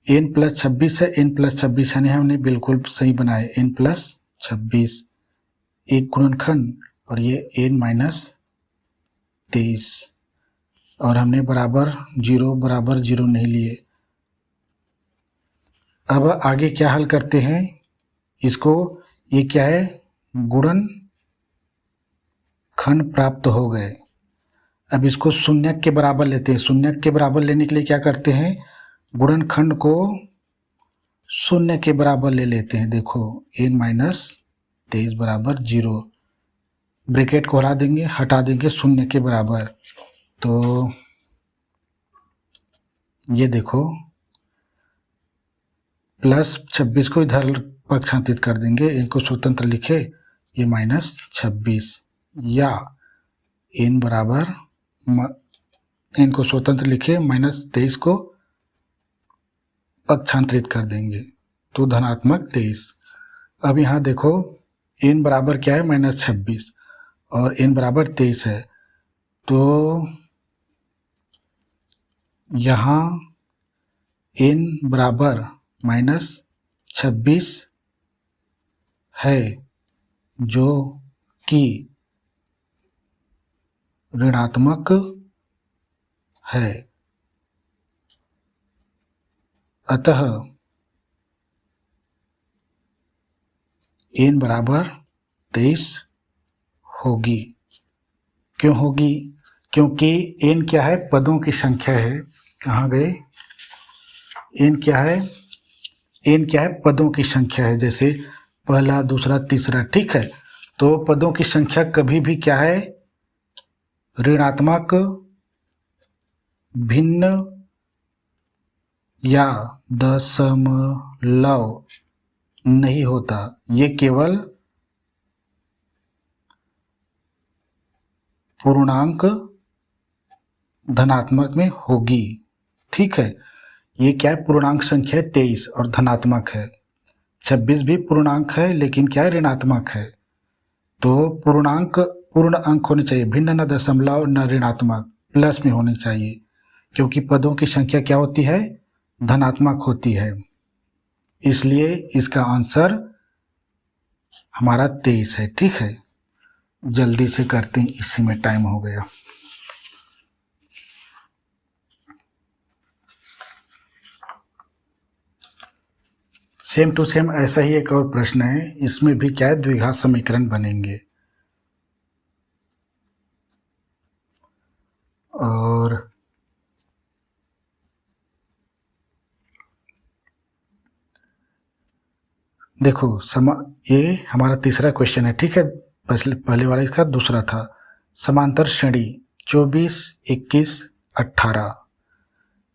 n + 26 है, n + 26 यानी हमने बिल्कुल सही बनाया, n + 26 एक गुणनखंड, और ये n - 23, और हमने बराबर 0 नहीं लिए। अब आगे क्या हल करते हैं इसको, ये क्या है, गुणनखंड प्राप्त हो गए। अब इसको शून्यक के बराबर लेते हैं। शून्यक के बराबर लेने के लिए क्या करते हैं, गुणनखंड को शून्य के बराबर ले लेते हैं। देखो n माइनस 23 बराबर 0, ब्रैकेट को हटा देंगे, शून्य के बराबर। तो ये देखो प्लस 26 को इधर पक्षांतरित कर देंगे, इनको स्वतंत्र लिखे, ये माइनस 26, या n बराबर इनको स्वतंत्र लिखे, माइनस 23 को पक्षांतरित कर देंगे तो धनात्मक 23। अब यहाँ देखो n बराबर क्या है, माइनस 26 और n बराबर 23 है, तो यहाँ n बराबर माइनस 26 है जो कि ऋणात्मक है, अतः n बराबर 23 होगी। क्यों होगी? क्योंकि n क्या है, पदों की संख्या है। कहाँ गए? n क्या है? n क्या है? पदों की संख्या है, जैसे पहला, दूसरा, तीसरा, ठीक है। तो पदों की संख्या कभी भी क्या है, ऋणात्मक, भिन्न या दशमलव नहीं होता, ये केवल पूर्णांक धनात्मक में होगी, ठीक है। ये क्या है, पूर्णांक संख्या 23 और धनात्मक है। 26 भी पूर्णांक है लेकिन क्या है, ऋणात्मक है। तो पूर्णांक पूर्ण अंक होने चाहिए, भिन्न न दशमलव न ऋणात्मक, प्लस में होने चाहिए, क्योंकि पदों की संख्या क्या होती है, धनात्मक होती है। इसलिए इसका आंसर हमारा 23 है, ठीक है। जल्दी से करते हैं, इसी में टाइम हो गया। सेम टू सेम ऐसा ही एक और प्रश्न है, इसमें भी क्या है, द्विघात समीकरण बनेंगे। और देखो ये हमारा तीसरा क्वेश्चन है, ठीक है। पहले वाला इसका दूसरा था। समांतर श्रेणी 24, 21, 18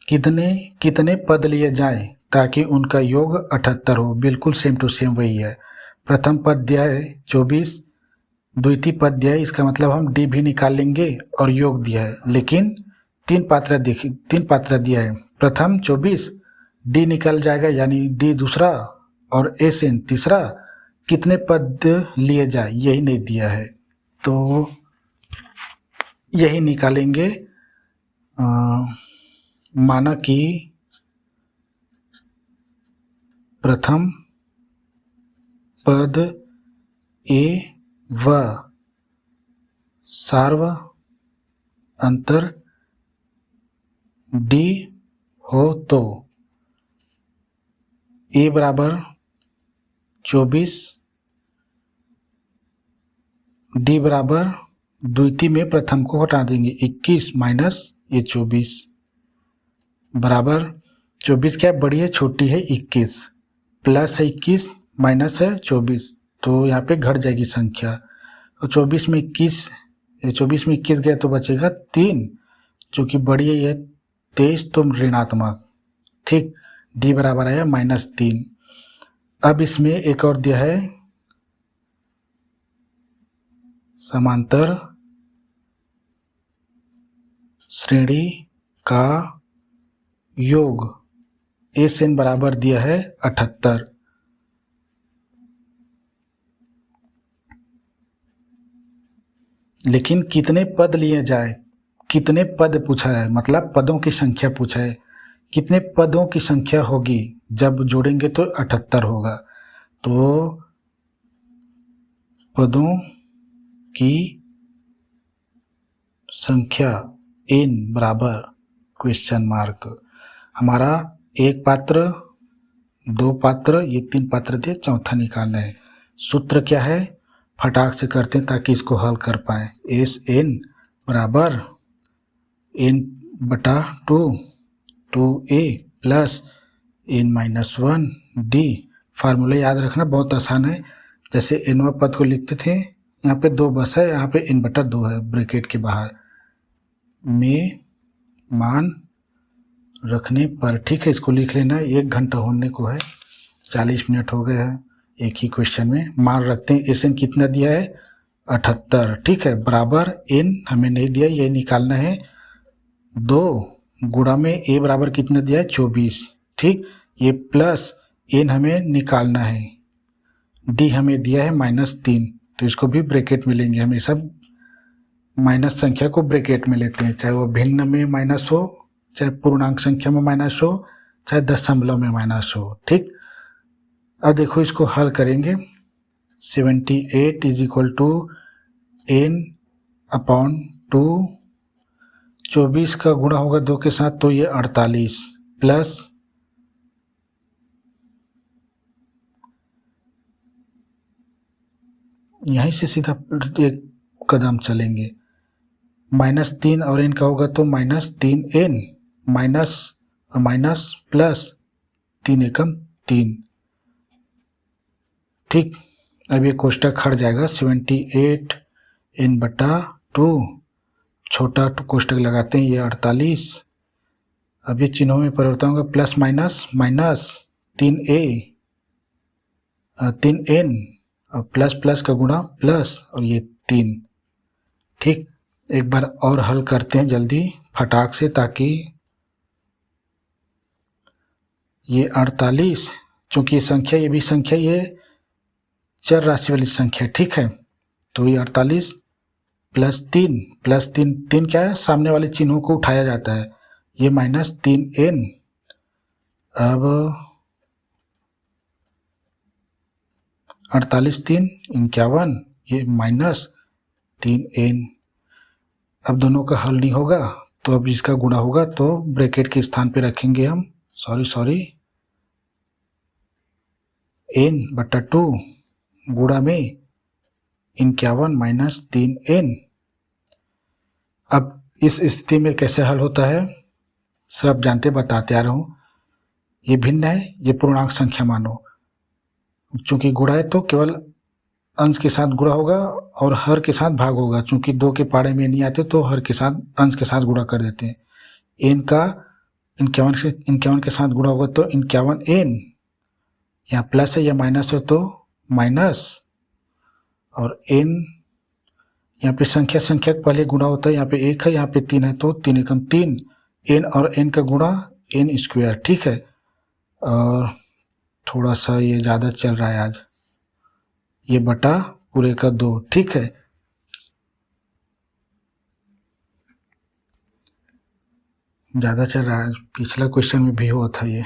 कितने पद लिए जाएं ताकि उनका योग 78 हो। बिल्कुल सेम टू सेम वही है। प्रथम पद दिया है 24, द्वितीय पद दिया है, इसका मतलब हम डी भी निकाल लेंगे, और योग दिया है, लेकिन तीन पात्र दिया है। प्रथम 24, डी निकल जाएगा, यानी डी दूसरा और एस एन तीसरा। कितने पद लिए जाए यही नहीं दिया है, तो यही निकालेंगे। माना कि प्रथम पद ए व सार्व अंतर डी हो तो ए बराबर 24, डी बराबर द्वितीय में प्रथम को हटा देंगे, 21 माइनस ये 24 बराबर 24 क्या बड़ी है, छोटी है 21, प्लस है 21 माइनस है 24, तो यहाँ पे घट जाएगी संख्या। तो 24 में 21 गया तो बचेगा 3, जो कि बड़ी है ये 23, तो ऋणात्मक, ठीक। डी बराबर आया -3। अब इसमें एक और दिया है, समांतर श्रेणी का योग एस एन बराबर दिया है 78। लेकिन कितने पद लिए जाए, कितने पद पूछा है, मतलब पदों की संख्या पूछा है। कितने पदों की संख्या होगी, जब जोड़ेंगे तो 78 होगा। तो पदों की संख्या n बराबर क्वेश्चन मार्क। हमारा एक पात्र, दो पात्र, ये 3 पात्र दिए, चौथा निकालना है। सूत्र क्या है, फटाक से करते हैं ताकि इसको हल कर पाए। एस एन बराबर n/2 2a plus n-1 D. Formula याद रखना बहुत आसान है। जैसे nवां पद को लिखते थे, यहाँ पे 2 बस है, यहाँ पे n/2 है ब्रैकेट के बाहर, में मान रखने पर। ठीक है, इसको लिख लेना। 1 घंटा होने को है, 40 मिनट हो गए हैं एक ही क्वेश्चन में। मान रखते हैं एस एन कितना दिया है 78। ठीक है, बराबर एन हमें नहीं दिया, ये निकालना है। 2 गुणा में ए बराबर कितना दिया है 24। ठीक, ये प्लस एन हमें निकालना है। डी हमें दिया है -3, तो इसको भी ब्रैकेट में लेंगे। हमेशा माइनस संख्या को ब्रैकेट में लेते हैं, चाहे वो भिन्न में माइनस हो, चाहे पूर्णांक संख्या में माइनस हो, चाहे दशमलव में माइनस हो। ठीक, अब देखो इसको हल करेंगे। 78 इज इक्वल टू n/2। 24 का गुणा होगा 2 के साथ तो ये 48 प्लस यहीं से सीधा एक कदम चलेंगे, -3 और n का होगा तो -3n, माइनस और माइनस प्लस 3 एकम 3। ठीक, अब ये कोष्टक हट जाएगा। 78 n/2, छोटा कोष्टक लगाते हैं, ये 48। अब ये चिन्हों में परिवर्तन होगा, प्लस माइनस माइनस 3n और प्लस प्लस का गुणा प्लस और ये 3। ठीक, एक बार और हल करते हैं जल्दी फटाक से, ताकि ये 48, चूँकि ये संख्या, ये भी संख्या, ये चर राशि वाली संख्या। ठीक है, तो ये 48 प्लस 3 3 क्या है, सामने वाले चिन्हों को उठाया जाता है, ये -3n। अब 48 3 51, ये -3n। अब दोनों का हल नहीं होगा, तो अब इसका गुणा होगा, तो ब्रैकेट के स्थान पे रखेंगे हम, सॉरी n/2 गुणा में 51 -3n। अब इस स्थिति में कैसे हल होता है सब जानते, बताते आ रहा हूँ। ये भिन्न है, ये पूर्णांक संख्या मानो, चूंकि गुणा है तो केवल अंश के साथ गुणा होगा और हर के साथ भाग होगा। चूंकि 2 के पाड़े में नहीं आते तो हर के साथ, अंश के साथ गुणा कर देते हैं। n का 51 के साथ गुणा होगा तो 51n, यहाँ प्लस है या माइनस है तो माइनस, और n यहाँ पे संख्या के पहले गुणा होता है, यहाँ पे 1 है, यहाँ पे 3 है तो 3 एकम 3, n और n का गुणा n²। ठीक है, और थोड़ा सा ये ज़्यादा चल रहा है आज, ये बटा पूरे का 2। ठीक है, ज़्यादा चल रहा है, पिछला क्वेश्चन में भी हुआ था ये।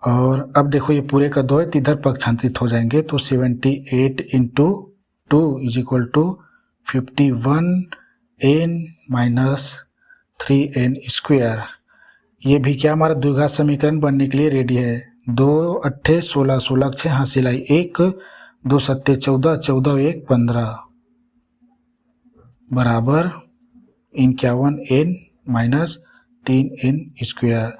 और अब देखो ये पूरे का 2 है तो इधर पक्षांतरित हो जाएंगे, तो 78 × 2 is equal to 51n - 3n²। ये भी क्या हमारा द्विघात समीकरण बनने के लिए रेडी है। 2 8 16 16 6 हासिल आई 1, 2 7 14 14 1 15 बराबर 51n - 3n²।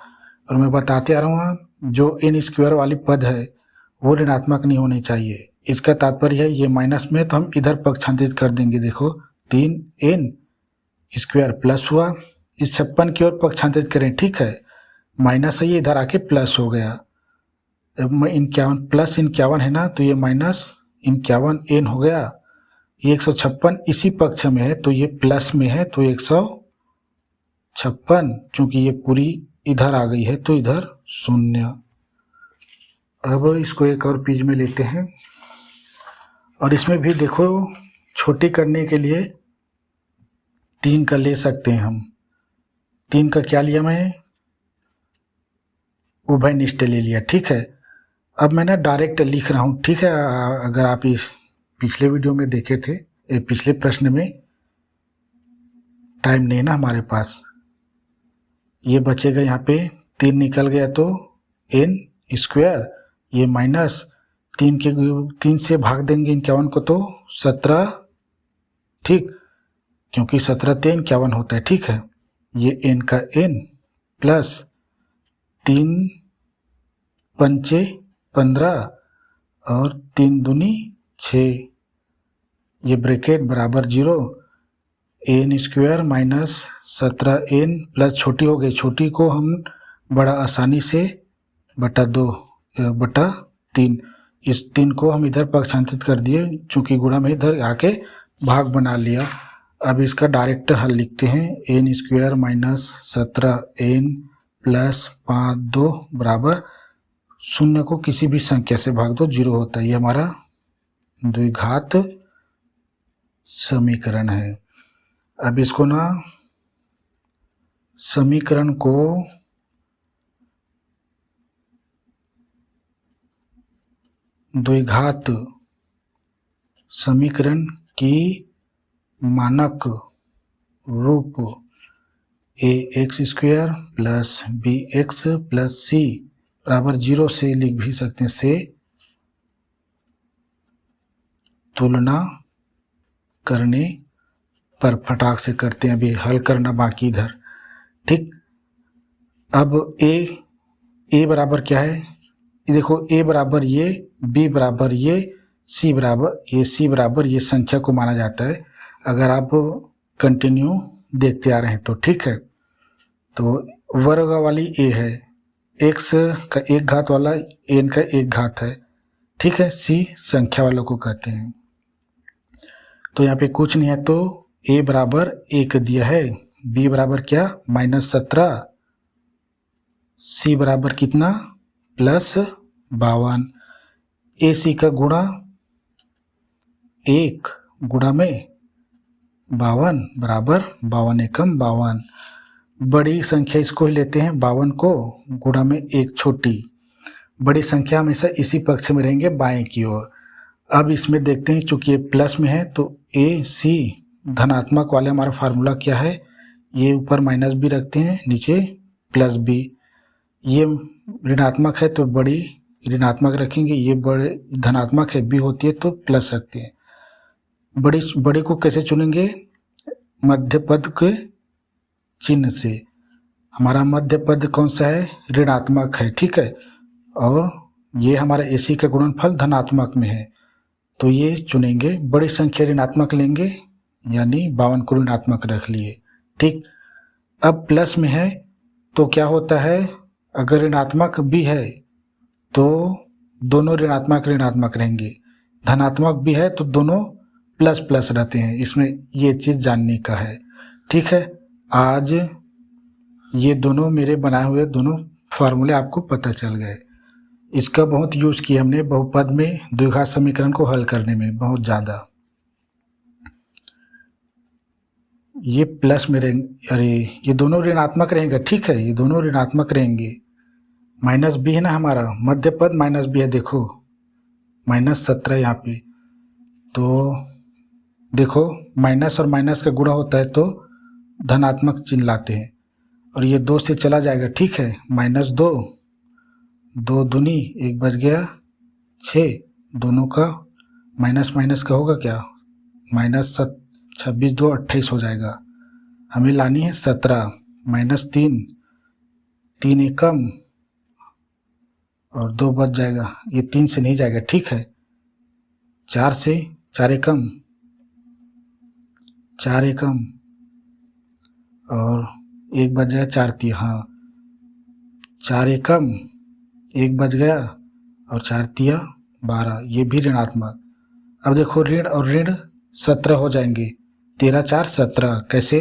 और मैं बताते आ रहा हूँ, जो n² वाली पद है वो ऋणात्मक नहीं होनी चाहिए। इसका तात्पर्य है ये माइनस में, तो हम इधर पक्षांतरित कर देंगे। देखो 3n² प्लस हुआ, इस 56 की ओर पक्षांतरित करें। ठीक है, माइनस है, ये इधर आके प्लस हो गया। अब 51 प्लस 51 है ना, तो ये -51n हो गया। ये 156 इसी पक्ष में है तो ये प्लस में है, तो 156, चूंकि ये पूरी इधर आ गई है तो इधर 0। अब इसको एक और पेज में लेते हैं, और इसमें भी देखो छोटी करने के लिए 3 का ले सकते हैं हम। 3 का क्या लिया मैं, उभयनिष्ठ ले लिया। ठीक है, अब मैं ना डायरेक्ट लिख रहा हूँ। ठीक है, अगर आप इस पिछले वीडियो में देखे थे, पिछले प्रश्न में, टाइम नहीं ना हमारे पास, ये बचेगा, यहाँ पे 3 निकल गया तो n², ये माइनस 3 से भाग देंगे 51 को तो 17। ठीक, क्योंकि 17 से 51 होता है। ठीक है, ये n का n प्लस 3 पंचे 15 और 3 दूनी 6, ये ब्रैकेट बराबर 0, N square minus 17n plus छोटी हो गई, छोटी को हम बड़ा आसानी से बटा 2 बटा 3, इस 3 को हम इधर पक्षांतरित कर दिए, चूँकि गुणा में इधर आके भाग बना लिया। अब इसका डायरेक्ट हल लिखते हैं, N square minus 17n plus 5 बराबर 0 को किसी भी संख्या से भाग दो 0 होता है। ये हमारा द्विघात समीकरण है। अब इसको ना समीकरण को द्विघात समीकरण की मानक रूप ax square plus bx plus c बराबर 0 से लिख भी सकते हैं, से तुलना करने पर फटाक से करते हैं, अभी हल करना बाकी इधर। ठीक, अब a बराबर क्या है, देखो a बराबर ये, b बराबर ये, c बराबर ये, c बराबर ये संख्या को माना जाता है अगर आप कंटिन्यू देखते आ रहे हैं तो। ठीक है, तो वर्ग वाली a है, x का एक घात वाला n का एक घात है। ठीक है, c संख्या वालों को कहते हैं। तो यहाँ पे कुछ नहीं है, तो a बराबर 1 दिया है, b बराबर क्या -17, c बराबर कितना +52, ac का गुणा 1 गुणा में 52 बराबर 52 एकम 52, बड़ी संख्या इसको ही लेते हैं 52 को, गुणा में 1 छोटी, बड़ी संख्या हमेशा इसी पक्ष में रहेंगे बाएं की ओर। अब इसमें देखते हैं, चूंकि ये प्लस में है तो ए सी धनात्मक वाले हमारा फार्मूला क्या है, ये ऊपर माइनस भी रखते हैं, नीचे प्लस बी, ये ऋणात्मक है तो बड़ी ऋणात्मक रखेंगे, ये बड़े धनात्मक है बी होती है तो प्लस रखते हैं। बड़ी को कैसे चुनेंगे, मध्य पद के चिन्ह से, हमारा मध्य पद कौन सा है, ऋणात्मक है। ठीक है, और ये हमारा एसी का गुणनफल धनात्मक में है तो ये चुनेंगे, बड़ी संख्या ऋणात्मक लेंगे, यानी 52 को ऋणात्मक रख लिए। ठीक, अब प्लस में है तो क्या होता है, अगर ऋणात्मक भी है तो दोनों ऋणात्मक रहेंगे, धनात्मक भी है तो दोनों प्लस प्लस रहते हैं, इसमें ये चीज़ जानने का है। ठीक है, आज ये दोनों मेरे बनाए हुए दोनों फार्मूले आपको पता चल गए, इसका बहुत यूज किया हमने बहुपद में द्विघात समीकरण को हल करने में बहुत ज़्यादा। ये प्लस में रहेंगे, अरे ये दोनों ऋणात्मक रहेंगे। ठीक है, ये दोनों ऋणात्मक रहेंगे, माइनस बी है ना हमारा मध्य पद, माइनस बी है, देखो -17 यहाँ पे, तो देखो माइनस और माइनस का गुणा होता है तो धनात्मक चिन्ह लाते हैं, और ये 2 से चला जाएगा। ठीक है, -2, 2 दूनी 1 बच गया 6, दोनों का माइनस माइनस का होगा क्या, -26 2 28 हो जाएगा, हमें लानी है 17, -3 3 एकम और 2 बच जाएगा, ये 3 से नहीं जाएगा। ठीक है, 4 से 4 एकम 4 एकम और 1 बच जाएगा 4 3, हाँ 4 एकम 1 बच गया और 4 तिया 12, ये भी ऋणात्मक। अब देखो ऋण और ऋण 17 हो जाएंगे, 13 4 17, कैसे,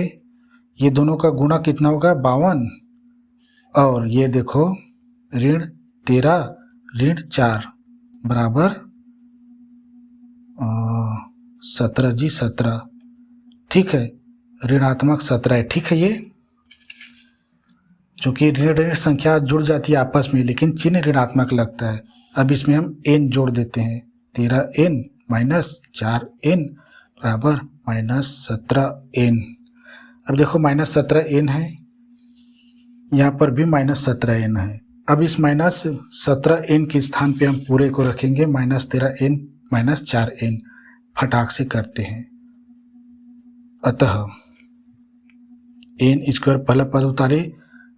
ये दोनों का गुणा कितना होगा 52, और ये देखो ऋण 13 ऋण 4 बराबर 17 जी 17। ठीक है, ऋणात्मक 17 है। ठीक है, ये चूँकि ऋण संख्या जुड़ जाती है आपस में, लेकिन चिन्ह ऋणात्मक लगता है। अब इसमें हम n जोड़ देते हैं, 13n माइनस 4n बराबर -17n। अब देखो -17n है, यहाँ पर भी -17n है। अब इस -17n के स्थान पे हम पूरे को रखेंगे, -13n -4n, फटाक से करते हैं। अतः n स्क्वायर पहला पद उतारे,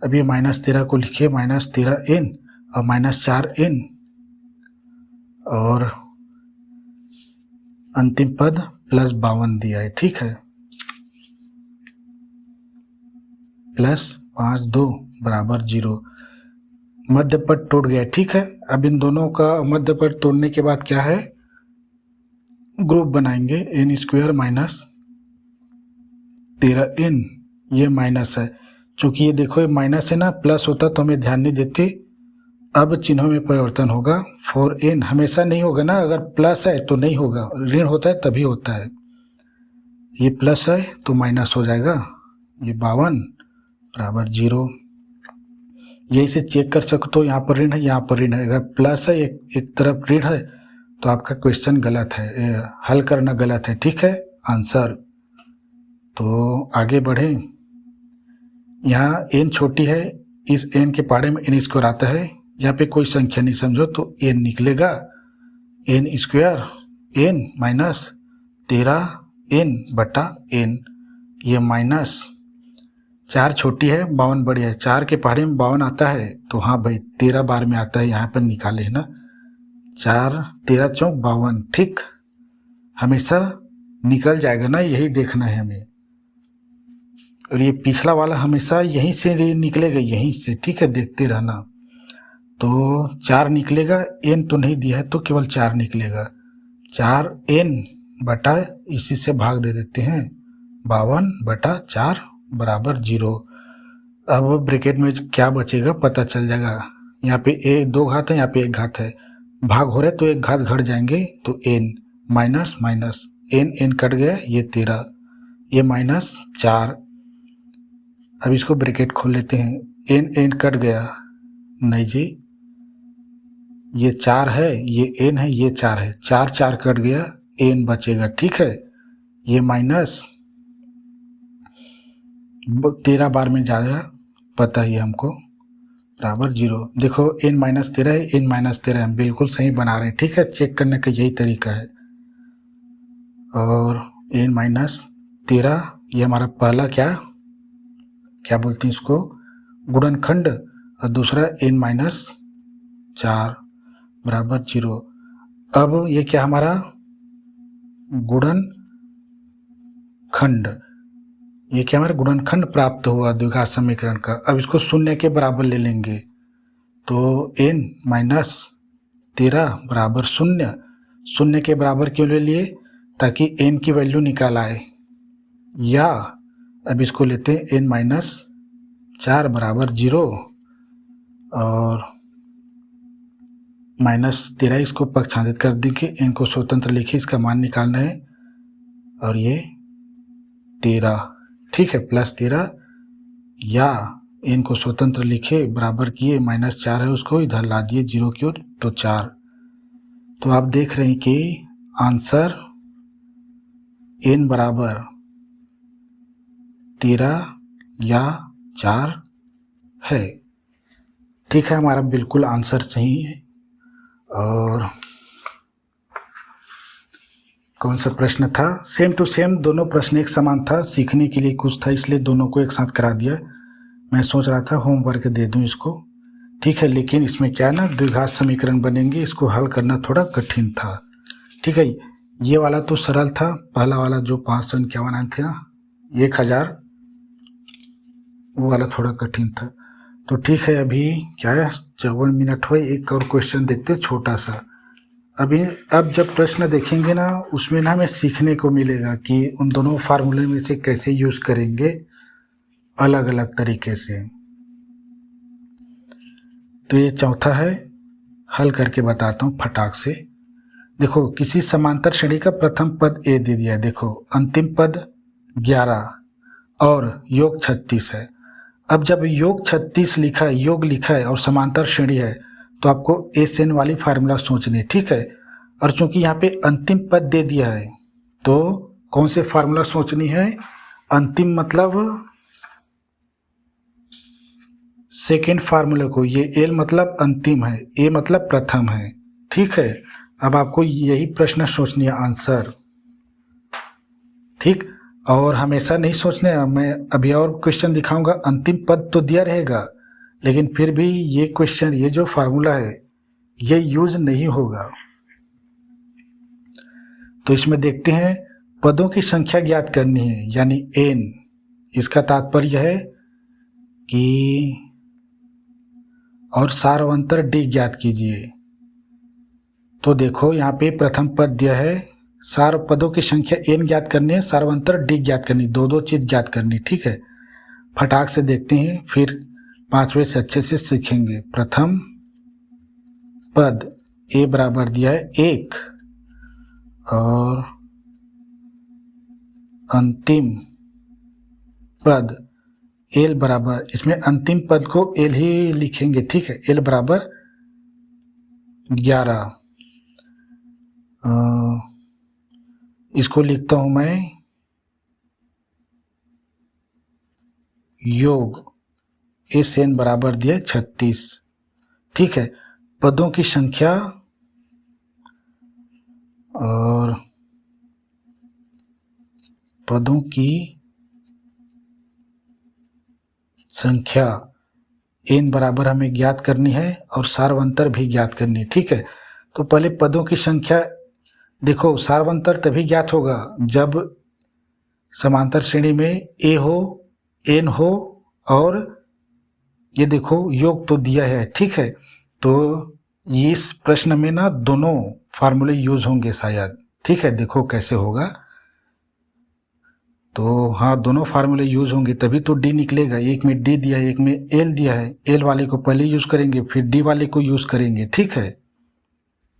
अब ये -13 को लिखिए -13n और -4n और अंतिम पद +52 दिया है, ठीक है, +5 2 = 0। मध्य पद टूट गया, ठीक है। अब इन दोनों का मध्य पद तोड़ने के बाद क्या है, ग्रुप बनाएंगे, n² -13n, ये माइनस है। चूंकि ये देखो ये माइनस है ना, प्लस होता तो हमें ध्यान नहीं देते। अब चिन्हों में परिवर्तन होगा, 4n हमेशा नहीं होगा ना, अगर प्लस है तो नहीं होगा, ऋण होता है तभी होता है। ये प्लस है तो माइनस हो जाएगा, ये 52 = 0। यही से चेक कर सकते हो, यहाँ पर ऋण है, यहाँ पर ऋण है। अगर प्लस है एक तरफ ऋण है तो आपका क्वेश्चन गलत है, हल करना गलत है, ठीक है, आंसर। तो आगे बढ़ें, यहाँ n छोटी है, इस n के पहाड़े में n² आता है, यहाँ पे कोई संख्या नहीं समझो तो n निकलेगा, n² n -13n/n, ये माइनस 4 छोटी है, 52 बड़ी है, 4 के पहाड़े में 52 आता है तो हाँ भाई 13 बार में आता है, यहाँ पर निकाले है ना, 4 13 चौक 52, ठीक, हमेशा निकल जाएगा ना, यही देखना है हमें। और ये पिछला वाला हमेशा यहीं से निकलेगा, यहीं से, ठीक है, देखते रहना। तो 4 निकलेगा, n तो नहीं दिया है तो केवल 4 निकलेगा, 4n बटा इसी से भाग दे देते हैं, 52/4 = 0। अब ब्रैकेट में क्या बचेगा पता चल जाएगा, यहाँ पे 2 घात है, यहाँ पे 1 घात है, भाग हो रहे तो 1 घात घट जाएंगे तो n minus minus n cut गया, ये 13, ये -4। अब इसको ब्रैकेट खोल लेते हैं, n कट गया, नहीं जी, ये 4 है, ये n है, ये 4 है, 4 4 कट गया, n बचेगा, ठीक है, ये -13 बार में जाएगा, पता ही हमको, = 0। देखो n -13 है, n -13 हम बिल्कुल सही बना रहे हैं, ठीक है, चेक करने का यही तरीका है। और n -13 ये हमारा पहला क्या बोलते हैं इसको, गुणनखंड, और दूसरा n -4 = 0। अब ये क्या हमारा गुणनखंड, ये क्या हमारा गुणनखंड प्राप्त हुआ द्विघात समीकरण का। अब इसको 0 के बराबर ले लेंगे तो n -13 = 0, 0 के बराबर क्यों ले लिए, ताकि n की वैल्यू निकाल आए। या अब इसको लेते हैं n -4 = 0 और -13 इसको पक्षांतरित कर देंगे, n को स्वतंत्र लिखिए, इसका मान निकालना है, और ये 13, ठीक है, +13, या n को स्वतंत्र लिखे, बराबर किए, -4 है उसको इधर ला दिए 0 की ओर, तो 4। तो आप देख रहे हैं कि आंसर n = 13 या 4 है, ठीक है, हमारा बिल्कुल आंसर सही है। और कौन सा प्रश्न था, सेम टू सेम दोनों प्रश्न एक समान था, सीखने के लिए कुछ था इसलिए दोनों को एक साथ करा दिया। मैं सोच रहा था होमवर्क दे दूं इसको, ठीक है, लेकिन इसमें क्या है ना, द्विघात समीकरण बनेंगे, इसको हल करना थोड़ा कठिन था, ठीक है। ये वाला तो सरल था, पहला वाला जो 551 आए थे ना, 1000, वो वाला थोड़ा कठिन था। तो ठीक है, अभी क्या है 54 मिनट हुए, एक और क्वेश्चन देखते छोटा सा। अब जब प्रश्न देखेंगे ना, उसमें ना हमें सीखने को मिलेगा कि उन दोनों फार्मूले में से कैसे यूज करेंगे अलग अलग तरीके से। तो ये चौथा है, हल करके बताता हूँ फटाक से। देखो किसी समांतर श्रेणी का प्रथम पद a दे दिया है, देखो अंतिम पद 11 और योग 36 है। अब जब योग 36 लिखा है, योग लिखा है और समांतर श्रेणी है, तो आपको SN वाली फार्मूला सोचनी है, ठीक है। और चूंकि यहाँ पे अंतिम पद दे दिया है तो कौन से फार्मूला सोचनी है, अंतिम मतलब सेकेंड फार्मूले को, ये L मतलब अंतिम है, A मतलब प्रथम है, ठीक है। अब आपको यही प्रश्न सोचनी है, आंसर, ठीक। और हमेशा नहीं सोचने, मैं अभी और क्वेश्चन दिखाऊंगा, अंतिम पद तो दिया रहेगा लेकिन फिर भी ये क्वेश्चन, ये जो फार्मूला है ये यूज नहीं होगा। तो इसमें देखते हैं पदों की संख्या ज्ञात करनी है, यानी n। इसका तात्पर्य है कि और सारवंतर d ज्ञात कीजिए। तो देखो यहाँ पे प्रथम पद दिया है, सार पदों की संख्या n ज्ञात करनी है, सारवंतर d ज्ञात करनी, दो चीज ज्ञात करनी। ठीक है, फटाक से देखते हैं, फिर पांचवें से अच्छे से सीखेंगे। प्रथम पद a बराबर दिया है 1 और अंतिम पद l बराबर, इसमें अंतिम पद को l ही लिखेंगे। ठीक है, l बराबर 11। इसको लिखता हूं मैं योग SN बराबर दिया 36। ठीक है, पदों की संख्या और पदों की संख्या n बराबर हमें ज्ञात करनी है और सारवंतर भी ज्ञात करनी है। ठीक है, तो पहले पदों की संख्या देखो, सारवंतर तभी ज्ञात होगा जब समांतर श्रेणी में a हो, n हो और ये देखो योग तो दिया है। ठीक है, तो इस प्रश्न में ना दोनों फार्मूले यूज होंगे शायद। ठीक है, देखो कैसे होगा। तो हाँ, दोनों फार्मूले यूज होंगे तभी तो d निकलेगा। एक में d दिया है, एक में l दिया है। l वाले को पहले यूज करेंगे, फिर d वाले को यूज करेंगे। ठीक है,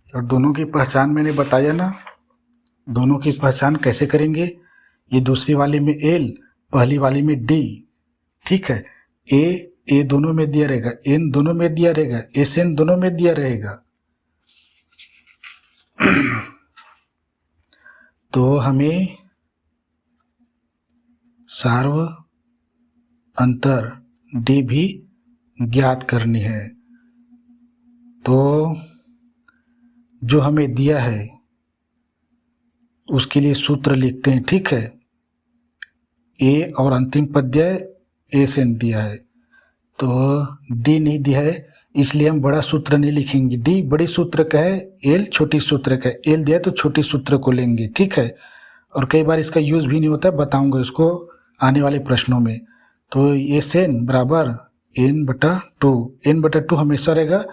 और दोनों की पहचान मैंने बताया ना, दोनों की पहचान कैसे करेंगे। ये दूसरी वाले में l, पहली वाली में d। ठीक है, a दोनों में दिया रहेगा, n दोनों में दिया रहेगा, SN दोनों में दिया रहेगा। तो हमें सार्व अंतर d भी ज्ञात करनी है। तो जो हमें दिया है उसके लिए सूत्र लिखते हैं। ठीक है, a और अंतिम पद दिया है, SN दिया है, तो d नहीं दिया है, इसलिए हम बड़ा सूत्र नहीं लिखेंगे। d बड़ी सूत्र का है, l छोटी सूत्र का है। l दिया है तो छोटी सूत्र को लेंगे। ठीक है, और कई बार इसका यूज भी नहीं होता, बताऊंगा इसको आने वाले प्रश्नों में। तो SN बराबर n/2, n/2 हमेशा रहेगा।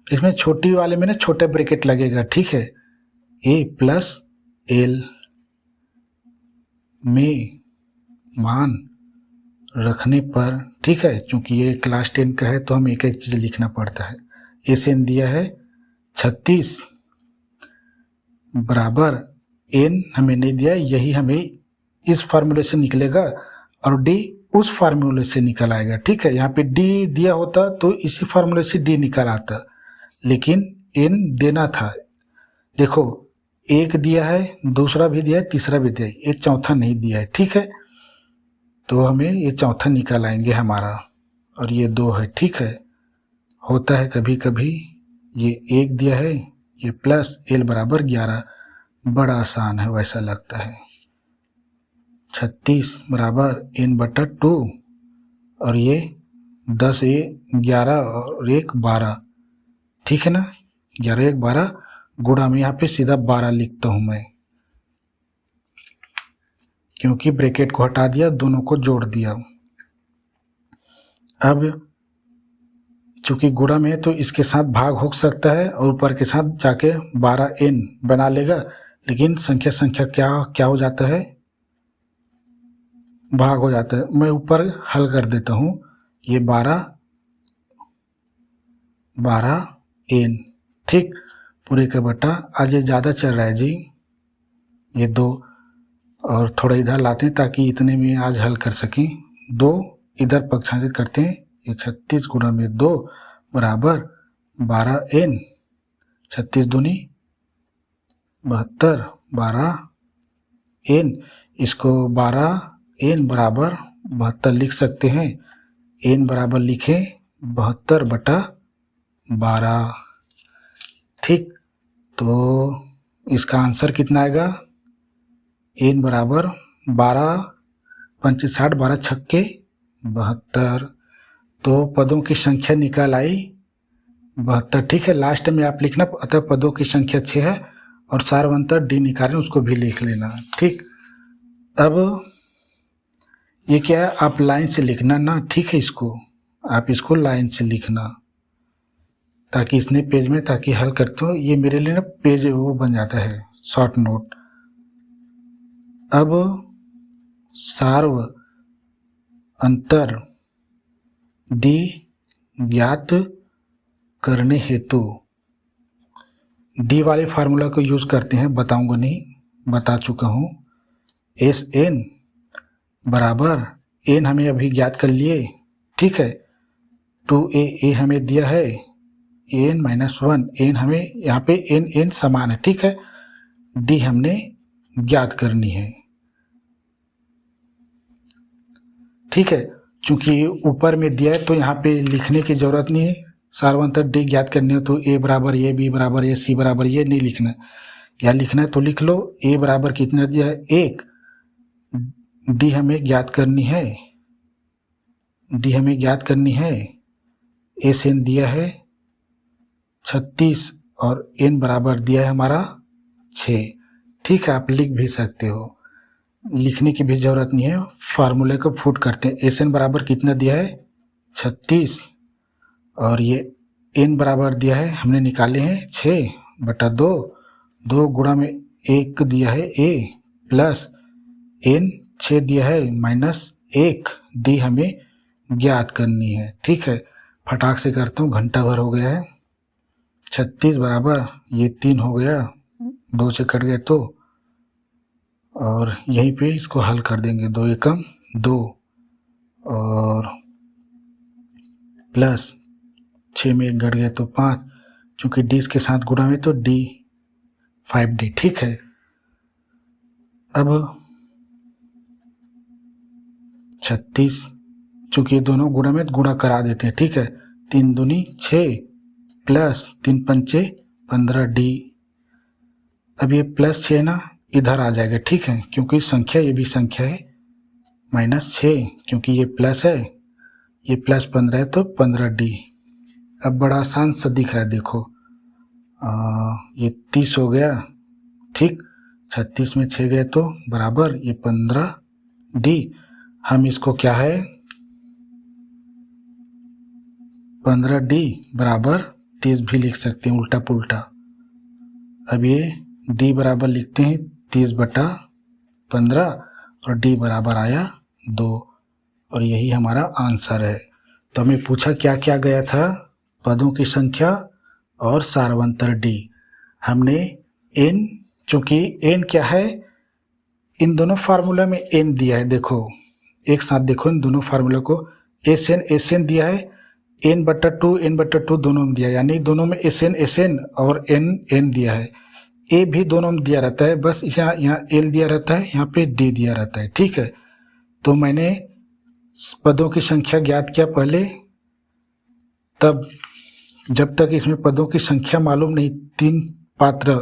इसमें छोटी वाले में ना छोटा ब्रैकेट लगेगा। ठीक है, a प्लस l में मान रखने पर, ठीक है, चूंकि ये क्लास 10 का है तो हम एक एक चीज लिखना पड़ता है। SN दिया है 36 बराबर n हमें नहीं दिया, यही हमें इस फार्मूले से निकलेगा और d उस फार्मूले से निकल आएगा। ठीक है, यहाँ पे d दिया होता तो इसी फार्मूले से d निकल आता, लेकिन n देना था। देखो, एक दिया है, दूसरा भी दिया है, तीसरा भी दिया है, ये चौथा नहीं दिया है। ठीक है, तो हमें ये चौथा निकल आएंगे हमारा, और ये 2 है। ठीक है, होता है कभी कभी। ये 1 दिया है, ये प्लस l बराबर 11, बड़ा आसान है वैसा लगता है। 36 बराबर n/2 और ये 10, ये 11 और 1 12। ठीक है ना, 11 1 12 गुणा में यहाँ पे सीधा 12 लिखता हूँ मैं, क्योंकि ब्रैकेट को हटा दिया, दोनों को जोड़ दिया। अब चूंकि गुणा में है तो इसके साथ भाग हो सकता है और ऊपर के साथ जाके 12n बना लेगा, लेकिन संख्या क्या हो जाता है, भाग हो जाता है। मैं ऊपर हल कर देता हूँ, ये 12n। ठीक, पूरे का बटा, आज ये ज़्यादा चल रहा है जी, ये 2 और थोड़ा इधर लाते हैं ताकि इतने में आज हल कर सकें। 2 इधर पक्षांतरित करते हैं, ये 36 गुणा में 2 बराबर 12n, 36 दूनी 72, 12n, इसको 12n बराबर 72 लिख सकते हैं। n बराबर लिखें 72/12। ठीक, तो इसका आंसर कितना आएगा, n बराबर 12 पंचे 60, 12 छक्के 72। तो पदों की संख्या निकल आई 72। ठीक है, लास्ट में आप लिखना अतः पदों की संख्या 6 है और सारवंतर डी निकालें, उसको भी लिख लेना। ठीक, अब ये क्या है, आप लाइन से लिखना ना। ठीक है, इसको आप इसको लाइन से लिखना ताकि इसने पेज में, ताकि हल करते हो ये मेरे लिए ना पेज वो बन जाता है, शॉर्ट नोट। अब सार्व अंतर डी ज्ञात करने हेतु डी वाले फार्मूला को यूज करते हैं, बताऊंगा नहीं, बता चुका हूँ। एस एन बराबर एन हमें अभी ज्ञात कर लिए। ठीक है, 2a हमें दिया है, एन माइनस 1, एन हमें यहाँ पे एन समान है। ठीक है, डी हमने ज्ञात करनी है। ठीक है, चूंकि ऊपर में दिया है तो यहाँ पे लिखने की जरूरत नहीं है। सार्वंतर डी ज्ञात करनी हो तो ए बराबर ये, बी बराबर ये, सी बराबर ये नहीं लिखना। या लिखना है तो लिख लो। ए बराबर कितना दिया है, 1। डी हमें ज्ञात करनी है, डी हमें ज्ञात करनी है। एस एन दिया है 36 और एन बराबर दिया है हमारा 6। ठीक है, आप लिख भी सकते हो, लिखने की भी जरूरत नहीं है, फार्मूले को फुट करते हैं। एस एन बराबर कितना दिया है 36 और ये एन बराबर दिया है, हमने निकाले हैं 6/2, 2 गुणा में 1 दिया है ए प्लस एन 6 दिया है -1, डी हमें ज्ञात करनी है। ठीक है, फटाक से करता हूँ, घंटा भर हो गया है। 36 बराबर ये 3 हो गया, 2 से कट गए तो, और यहीं पे इसको हल कर देंगे। 2 एकम 2 और प्लस 6 में 1 घट गया तो 5, चूंकि डी के साथ गुणा में तो डी 5D। ठीक है, अब 36, चूंकि दोनों गुणा में गुणा करा देते हैं। ठीक है, 3 दूनी 6 प्लस 3 पंचे 15D। अब ये प्लस 6 ना इधर आ जाएगा। ठीक है, क्योंकि संख्या ये भी संख्या है, -6, क्योंकि ये प्लस है, ये प्लस 15 है तो 15D। अब बड़ा आसान सा दिख रहा है, देखो ये 30 हो गया। ठीक, 36 में 6 गए तो बराबर ये 15D। हम इसको क्या है 15D बराबर 30 भी लिख सकते हैं, उल्टा पुल्टा। अब ये D बराबर लिखते हैं 30/15 और D बराबर आया 2 और यही हमारा आंसर है। तो हमें पूछा क्या क्या गया था, पदों की संख्या और सार्वंतर D। हमने n, चूंकि n क्या है, इन दोनों फार्मूला में n दिया है, देखो एक साथ देखो इन दोनों फार्मूला को। एस एन दिया है, n/2 दोनों में दिया है, यानी दोनों में एस एन और n दिया है। ए भी दोनों में दिया रहता है, बस यहाँ एल दिया रहता है, यहाँ पे डी दिया रहता है। ठीक है, तो मैंने पदों की संख्या ज्ञात किया पहले, तब जब तक इसमें पदों की संख्या मालूम नहीं, 3 पात्र,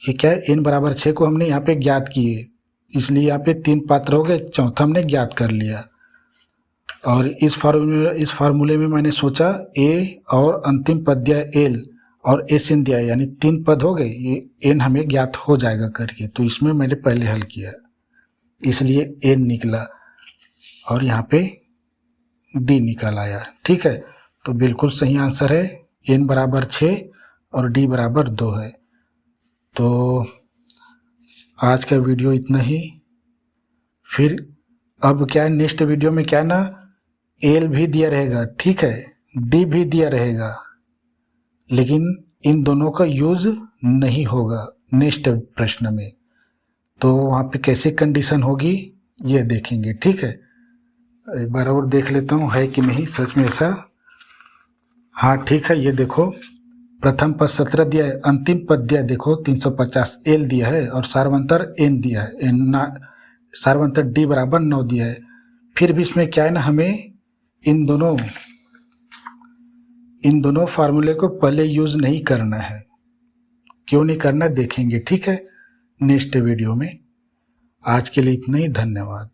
ये क्या है n बराबर 6 को हमने यहाँ पे ज्ञात किए, इसलिए यहाँ पे 3 पात्र हो गए, चौथा हमने ज्ञात कर लिया। और इस फार्मूले में मैंने सोचा ए और अंतिम पद दिया एल और एस एन दिया, यानी 3 पद हो गए, ये एन हमें ज्ञात हो जाएगा करके, तो इसमें मैंने पहले हल किया, इसलिए एन निकला और यहाँ पे डी निकल आया। ठीक है, तो बिल्कुल सही आंसर है, एन बराबर 6 और डी बराबर 2 है। तो आज का वीडियो इतना ही। फिर अब क्या है, नेक्स्ट वीडियो में क्या है ना, एल भी दिया रहेगा, ठीक है, डी भी दिया रहेगा, लेकिन इन दोनों का यूज नहीं होगा नेक्स्ट प्रश्न में। तो वहाँ पे कैसे कंडीशन होगी ये देखेंगे। ठीक है, एक बार और देख लेता हूँ है कि नहीं सच में ऐसा। हाँ ठीक है, ये देखो प्रथम पद 17 दिया है, अंतिम पद दिया है, देखो 350 एल दिया है और सार्वंतर एन दिया है, सार्वंतर डी बराबर 9 दिया है। फिर भी इसमें क्या है ना, हमें इन दोनों फार्मूले को पहले यूज नहीं करना है। क्यों नहीं करना देखेंगे, ठीक है, नेक्स्ट वीडियो में। आज के लिए इतना ही, धन्यवाद।